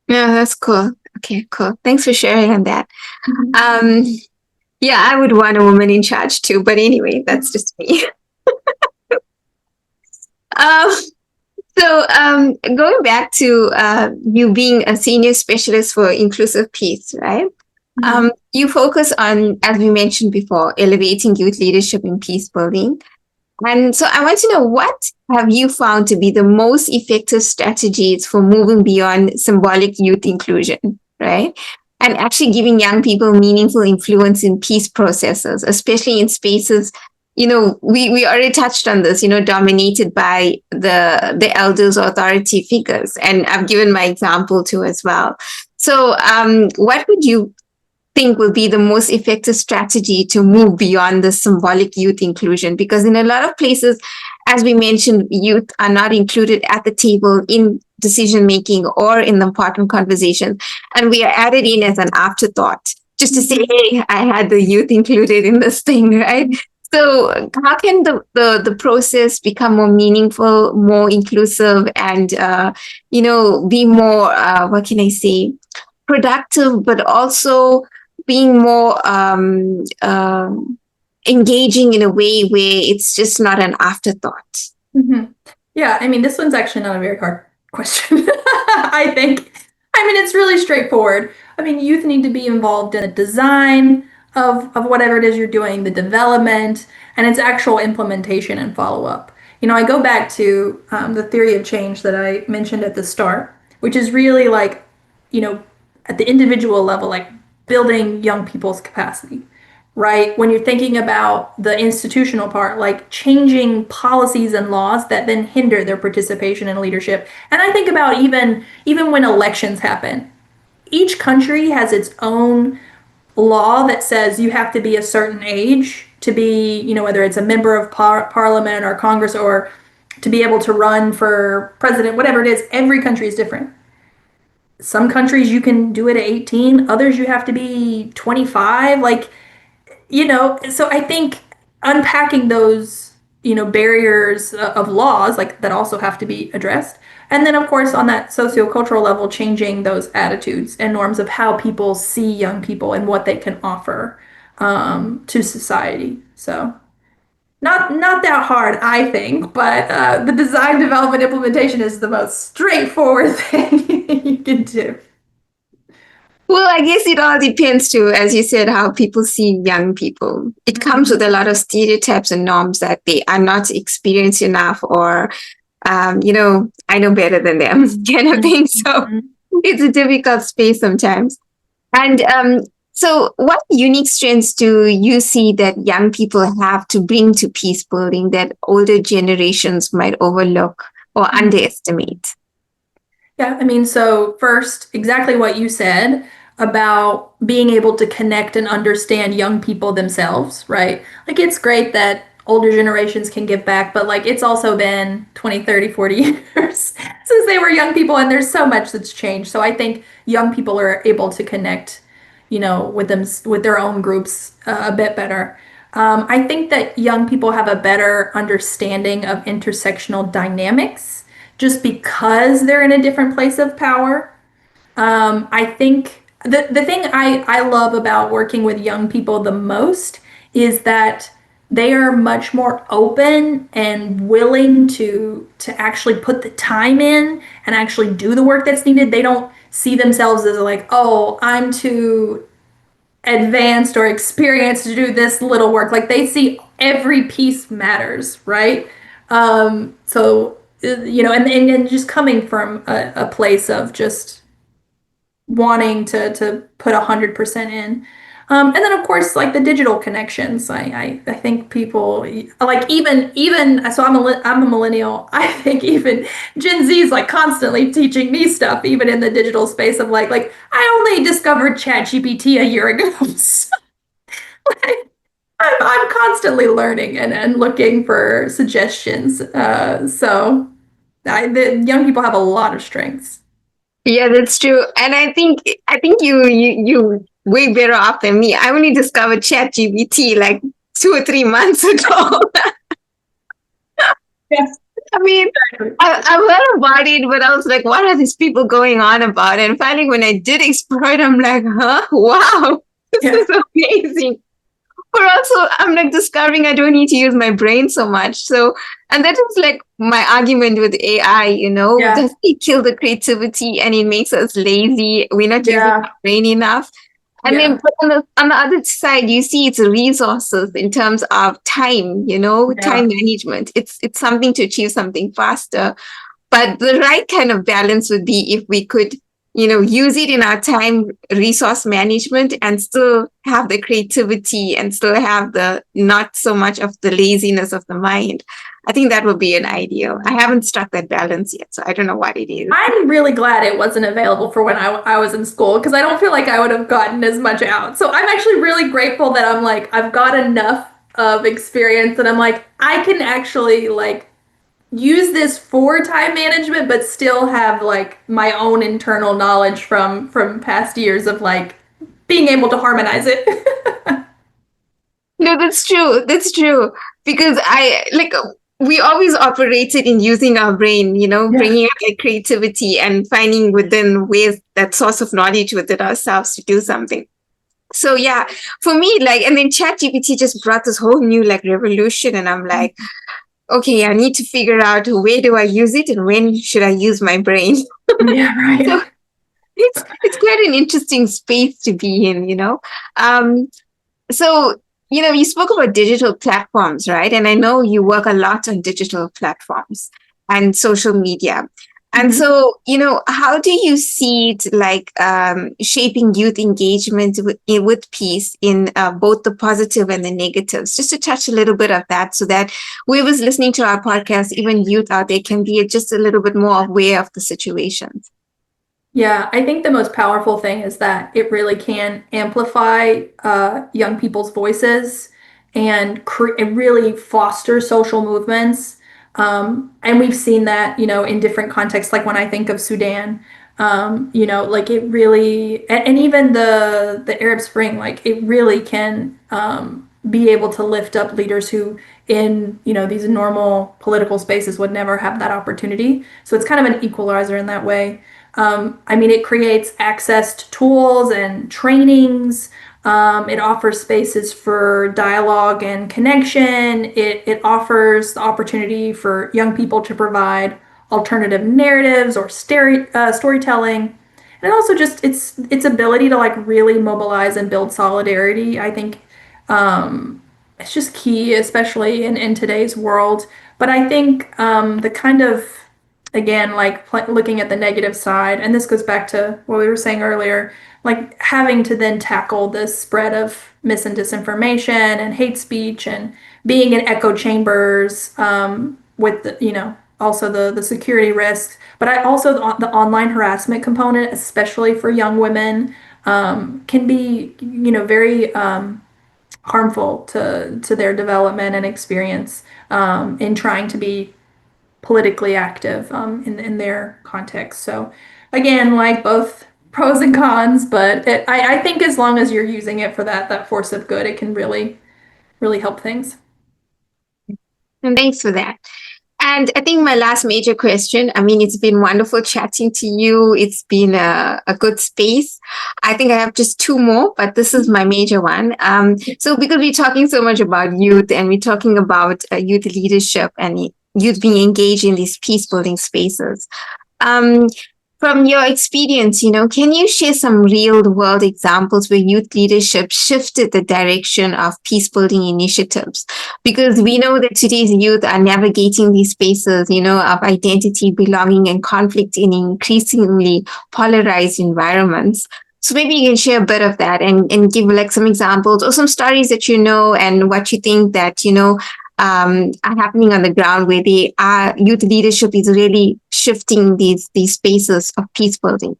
Yeah, that's cool. Okay, cool. Thanks for sharing on that. Um, yeah, I would want a woman in charge too, but anyway, that's just me. Um, going back to you being a senior specialist for inclusive peace, right? You focus on, as we mentioned before, elevating youth leadership in peace building. And so I want to know, what have you found to be the most effective strategies for moving beyond symbolic youth inclusion, right? And actually giving young people meaningful influence in peace processes, especially in spaces, we already touched on this, dominated by the elders or authority figures. And I've given my example too as well. So what would you think will be the most effective strategy to move beyond the symbolic youth inclusion? Because in a lot of places, as we mentioned, youth are not included at the table in decision making or in the important conversations, and we are added in as an afterthought, just to say, hey, I had the youth included in this thing, right? So how can the process become more meaningful, more inclusive, and be more what can I say, productive, but also being more engaging in a way where it's just not an afterthought? Mm-hmm. Yeah, I mean, this one's actually not a very hard question. I think. I mean, it's really straightforward. I mean, youth need to be involved in the design of whatever it is you're doing, the development, and its actual implementation and follow up. I go back to the theory of change that I mentioned at the start, which is really like, at the individual level, like building young people's capacity, right? When you're thinking about the institutional part, like changing policies and laws that then hinder their participation in leadership. And I think about even when elections happen, each country has its own law that says you have to be a certain age to be, whether it's a member of parliament or Congress, or to be able to run for president, whatever it is. Every country is different. some countries you can do it at 18, others you have to be 25. Like, so I think unpacking those, barriers of laws like that also have to be addressed. And then, of course, on that sociocultural level, changing those attitudes and norms of how people see young people and what they can offer to society. So not that hard, I think, but the design, development, implementation is the most straightforward thing you can do. Well, I guess it all depends too, as you said, how people see young people. It comes with a lot of stereotypes and norms that they are not experienced enough, or, I know better than them kind of thing. So it's a difficult space sometimes. And so, what unique strengths do you see that young people have to bring to peace building that older generations might overlook or underestimate? Yeah, I mean, so first, exactly what you said about being able to connect and understand young people themselves, right? Like, it's great that older generations can give back, but like, it's also been 20, 30, 40 years since they were young people, and there's so much that's changed. So I think young people are able to connect, with them, with their own groups a bit better. I think that young people have a better understanding of intersectional dynamics just because they're in a different place of power. I think the thing I love about working with young people the most is that they are much more open and willing to actually put the time in and actually do the work that's needed. They don't see themselves as like, oh, I'm too advanced or experienced to do this little work. Like, they see every piece matters, right? And just coming from a place of just wanting to put 100% in. And then, of course, like the digital connections. I think people like, even so I'm a millennial. I think even Gen Z is like constantly teaching me stuff, even in the digital space of like I only discovered ChatGPT a year ago. So, like, I'm constantly learning and looking for suggestions. The young people have a lot of strengths. Yeah, that's true. And I think you way better off than me. I only discovered ChatGPT like 2 or 3 months ago. Yes. I mean, I've heard about it, but I was like, what are these people going on about? And finally, when I did explore it, I'm like, huh? Wow, this Yeah. is amazing. But also, I'm like discovering I don't need to use my brain so much. So, and that is like my argument with AI, Yeah. does it kill the creativity and it makes us lazy? We're not using Yeah. our brain enough. And then Yeah. but on the other side, you see it's resources in terms of time, Yeah. time management. It's something to achieve something faster. But the right kind of balance would be if we could, use it in our time resource management and still have the creativity and still have the not so much of the laziness of the mind. I think that would be an ideal. I haven't struck that balance yet, so I don't know what it is. I'm really glad it wasn't available for when I was in school because I don't feel like I would have gotten as much out. So I'm actually really grateful that I'm like, I've got enough of experience that I'm like, I can actually like use this for time management, but still have like my own internal knowledge from past years of like being able to harmonize it. No, that's true. That's true. Because we always operated in using our brain, Yeah. bringing out like creativity and finding within ways that source of knowledge within ourselves to do something. So yeah, for me, like, and then ChatGPT just brought this whole new like revolution, and I'm like, okay, I need to figure out where do I use it and when should I use my brain. Yeah, So right. it's quite an interesting space to be in, So, you spoke about digital platforms, right? And I know you work a lot on digital platforms and social media. And Mhm. so, how do you see it like shaping youth engagement with peace in both the positive and the negatives? Just to touch a little bit of that so that whoever's listening to our podcast, even youth out there, can be just a little bit more aware of the situations. Yeah, I think the most powerful thing is that it really can amplify young people's voices and it really foster social movements. And we've seen that, in different contexts. Like when I think of Sudan, Like it really, and even the Arab Spring, like it really can be able to lift up leaders who in, these normal political spaces would never have that opportunity. So it's kind of an equalizer in that way. It creates access to tools and trainings. It offers spaces for dialogue and connection. It offers the opportunity for young people to provide alternative narratives or storytelling. And also just its ability to like really mobilize and build solidarity. I think it's just key, especially in today's world. But I think the kind of, again, like looking at the negative side, and this goes back to what we were saying earlier, like having to then tackle this spread of mis and disinformation and hate speech and being in echo chambers with also the security risks, but I also the online harassment component, especially for young women, can be very harmful to their development and experience in trying to be politically active in their context. So again, like both pros and cons, but I think as long as you're using it for that force of good, it can really help things. And thanks for that. And I think my last major question, it's been wonderful chatting to you. It's been a good space. I think I have just two more, but this is my major one. So because we're talking so much about youth and we're talking about youth leadership and youth being engaged in these peace building spaces, um, from your experience, can you share some real world examples where youth leadership shifted the direction of peace building initiatives? Because we know that today's youth are navigating these spaces, of identity, belonging, and conflict in increasingly polarized environments. So maybe you can share a bit of that and give like some examples or some stories that you know and what you think that, are happening on the ground where youth leadership is really shifting these spaces of peace building.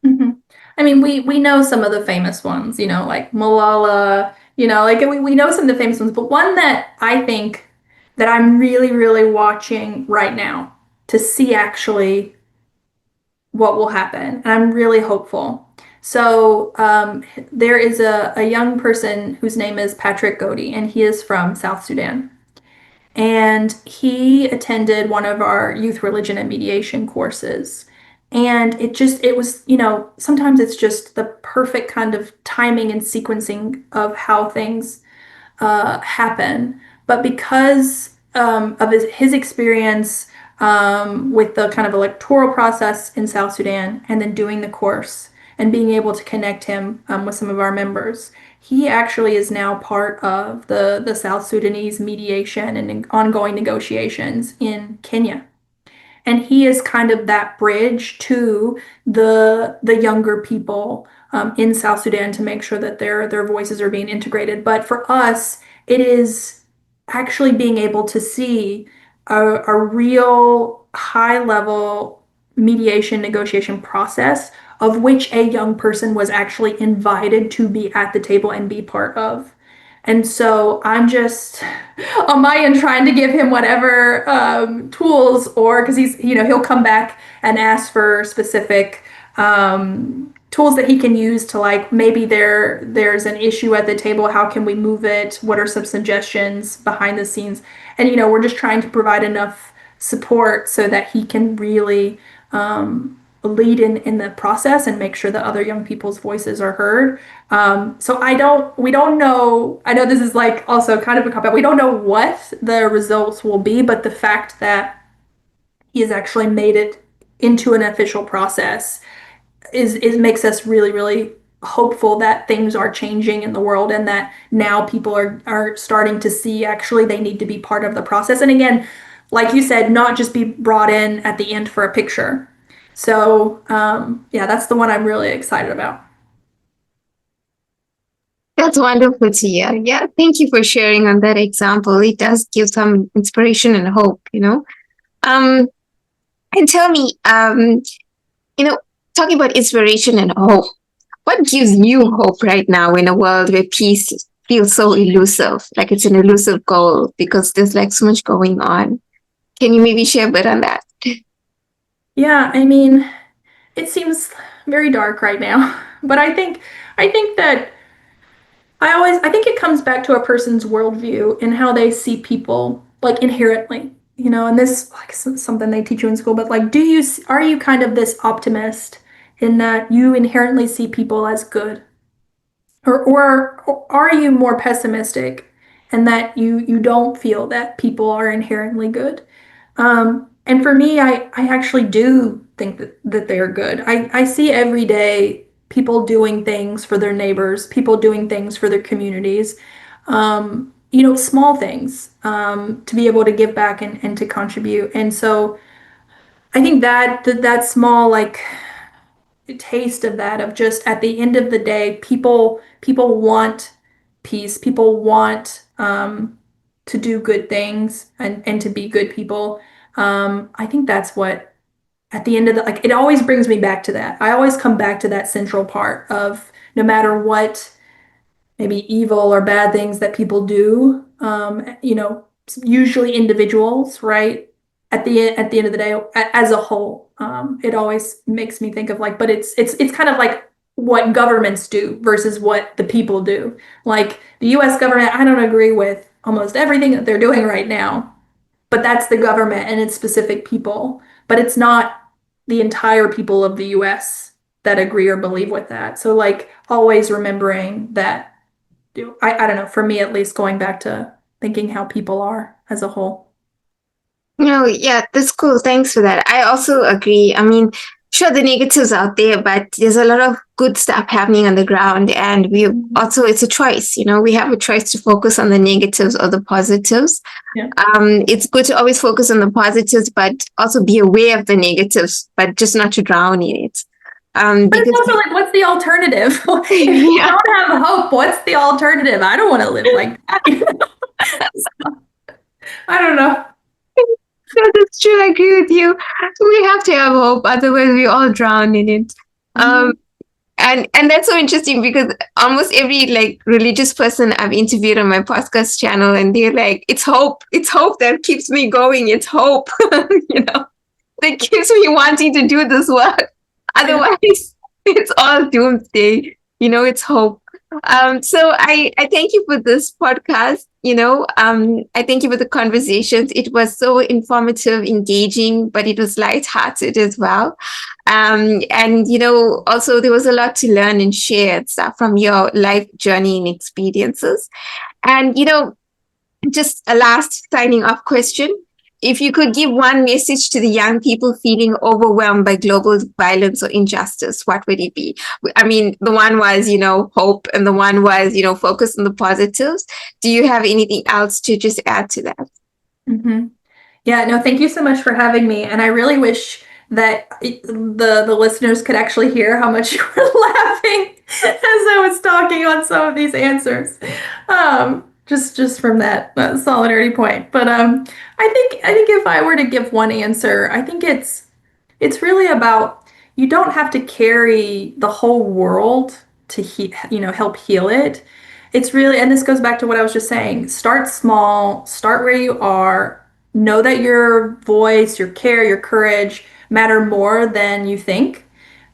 Mm-hmm. We know some of the famous ones, like Malala, like we know some of the famous ones, but one that I think that I'm really, really watching right now to see actually what will happen, and I'm really hopeful. So there is a young person whose name is Patrick Gody, and he is from South Sudan. And he attended one of our youth religion and mediation courses. And it was, sometimes it's just the perfect kind of timing and sequencing of how things happen. But because of his experience with the kind of electoral process in South Sudan and then doing the course and being able to connect him with some of our members, he actually is now part of the South Sudanese mediation and ongoing negotiations in Kenya. And he is kind of that bridge to the younger people in South Sudan to make sure that their voices are being integrated. But for us, it is actually being able to see a real high level mediation negotiation process of which a young person was actually invited to be at the table and be part of. And so I'm just on my end trying to give him whatever tools, or because he'll come back and ask for specific tools that he can use to, like, maybe there's an issue at the table, how can we move it, what are some suggestions behind the scenes, and we're just trying to provide enough support so that he can really lead in the process and make sure that other young people's voices are heard. So we don't know. I know this is like also kind of a cop-out. We don't know what the results will be, but the fact that he has actually made it into an official process is makes us really, really hopeful that things are changing in the world and that now people are starting to see actually they need to be part of the process. And again, like you said, not just be brought in at the end for a picture. So yeah, that's the one I'm really excited about. That's wonderful to hear. Yeah, thank you for sharing on that example. It does give some inspiration and hope. Um, and tell me, you know, talking about inspiration and hope, what gives you hope right now in a world where peace feels so elusive, like it's an elusive goal because there's like so much going on? Can you maybe share a bit on that? Yeah, it seems very dark right now. But I think that I think it comes back to a person's worldview and how they see people like inherently, you know, and this like something they teach you in school, but like, are you kind of this optimist in that you inherently see people as good? Or are you more pessimistic and that you don't feel that people are inherently good? And for me, I actually do think that they're good. I see every day people doing things for their neighbors, people doing things for their communities, you know, small things to be able to give back and to contribute. And so I think that small like taste of that of just at the end of the day people want peace, people want to do good things and to be good people. I think that's what at the end of the like it always brings me back to that. I always come back to that central part of no matter what maybe evil or bad things that people do, you know, usually individuals, right? At the end of the day, as a whole, it always makes me think of like, but it's kind of like what governments do versus what the people do. Like the U.S. government, I don't agree with almost everything that they're doing right now, but that's the government and its specific people. But it's not the entire people of the U.S. that agree or believe with that. So like always remembering that I don't know, for me at least, going back to thinking how people are as a whole. No, yeah, that's cool. Thanks for that. I also agree. I mean, sure, the negatives out there, but there's a lot of good stuff happening on the ground. And we also, it's a choice, you know, we have a choice to focus on the negatives or the positives. Yeah. It's good to always focus on the positives, but also be aware of the negatives, but just not to drown in it. But it's Because also like, what's the alternative? If you yeah, don't have hope, what's the alternative? I don't want to live like that. I don't know. that's true. I agree with you. We have to have hope, otherwise we all drown in it. Um, Mhm. and that's so interesting because almost every like religious person I've interviewed on my podcast channel, and they're like, it's hope that keeps me going. It's hope, you know, that keeps me wanting to do this work. Yeah. Otherwise, it's all doomsday. You know, it's hope. So I thank you for this podcast. You know, I thank you for the conversations. It was so informative, engaging, but it was lighthearted as well. And you know, also there was a lot to learn and share and stuff from your life journey and experiences. And you know, just a last signing off question. If you could give one message to the young people feeling overwhelmed by global violence or injustice, what would it be? I mean, the one was, you know, hope, and the one was, you know, focus on the positives. Do you have anything else to just add to that? Mm-hmm. Yeah, no, thank you so much for having me. And I really wish that the listeners could actually hear how much you were laughing as I was talking on some of these answers. Just from that solidarity point. But I think if I were to give one answer, I think it's really about you don't have to carry the whole world to you know, help heal it. It's really, and this goes back to what I was just saying. Start small, start where you are. Know that your voice, your care, your courage matter more than you think.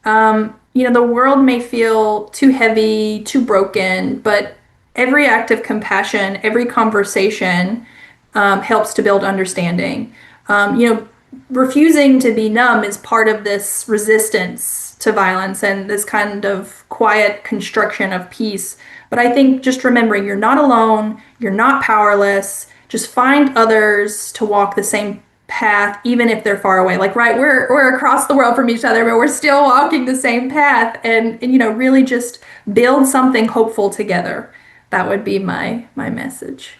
You know, the world may feel too heavy, too broken, but every act of compassion, every conversation helps to build understanding. You know, refusing to be numb is part of this resistance to violence and this kind of quiet construction of peace. But I think just remembering you're not alone, you're not powerless. Just find others to walk the same path, even if they're far away. Like, right, we're across the world from each other, but we're still walking the same path. And you know, really just build something hopeful together. That would be my message.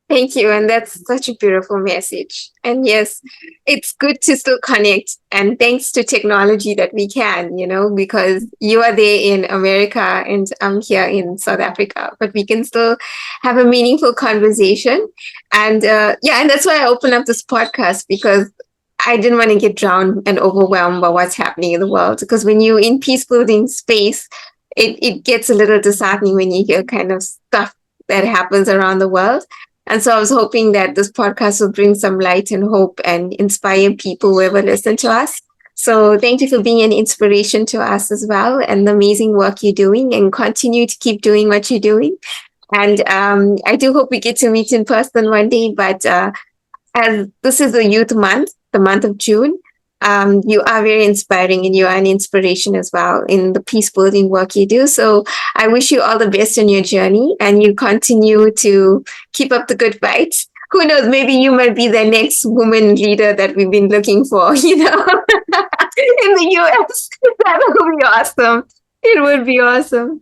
Thank you. And that's such a beautiful message. And yes, it's good to still connect. And thanks to technology that we can, you know, because you are there in America and I'm here in South Africa, but we can still have a meaningful conversation. And yeah, and that's why I opened up this podcast because I didn't want to get drowned and overwhelmed by what's happening in the world. Because when you're in peace building space, it gets a little disheartening when you hear kind of stuff that happens around the world. And so I was hoping that this podcast will bring some light and hope and inspire people who ever listen to us. So thank you for being an inspiration to us as well, and the amazing work you're doing, and continue to keep doing what you're doing. And I do hope we get to meet in person one day. But as this is a youth month, the month of June, you are very inspiring, and you are an inspiration as well in the peace building work you do. So I wish you all the best on your journey, and you continue to keep up the good fight. Who knows, maybe you might be the next woman leader that we've been looking for, in the US. That would be awesome. It would be awesome.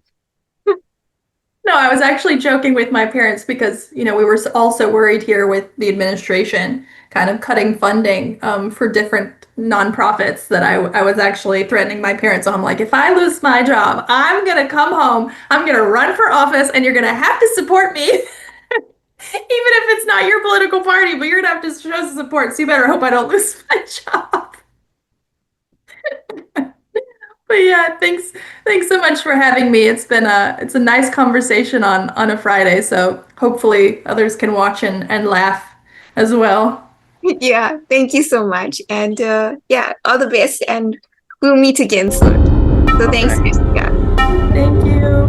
No, I was actually joking with my parents because, we were also worried here with the administration kind of cutting funding for different nonprofits that I was actually threatening my parents. So I'm like, if I lose my job, I'm going to come home, I'm going to run for office, and you're going to have to support me. Even if it's not your political party, but you're going to have to show some support. So you better hope I don't lose my job. But yeah, thanks so much for having me. It's a nice conversation on a Friday, so hopefully others can watch and laugh as well. Yeah, thank you so much. And yeah, all the best. And we'll meet again soon. So All thanks, right. Jessica. Thank you.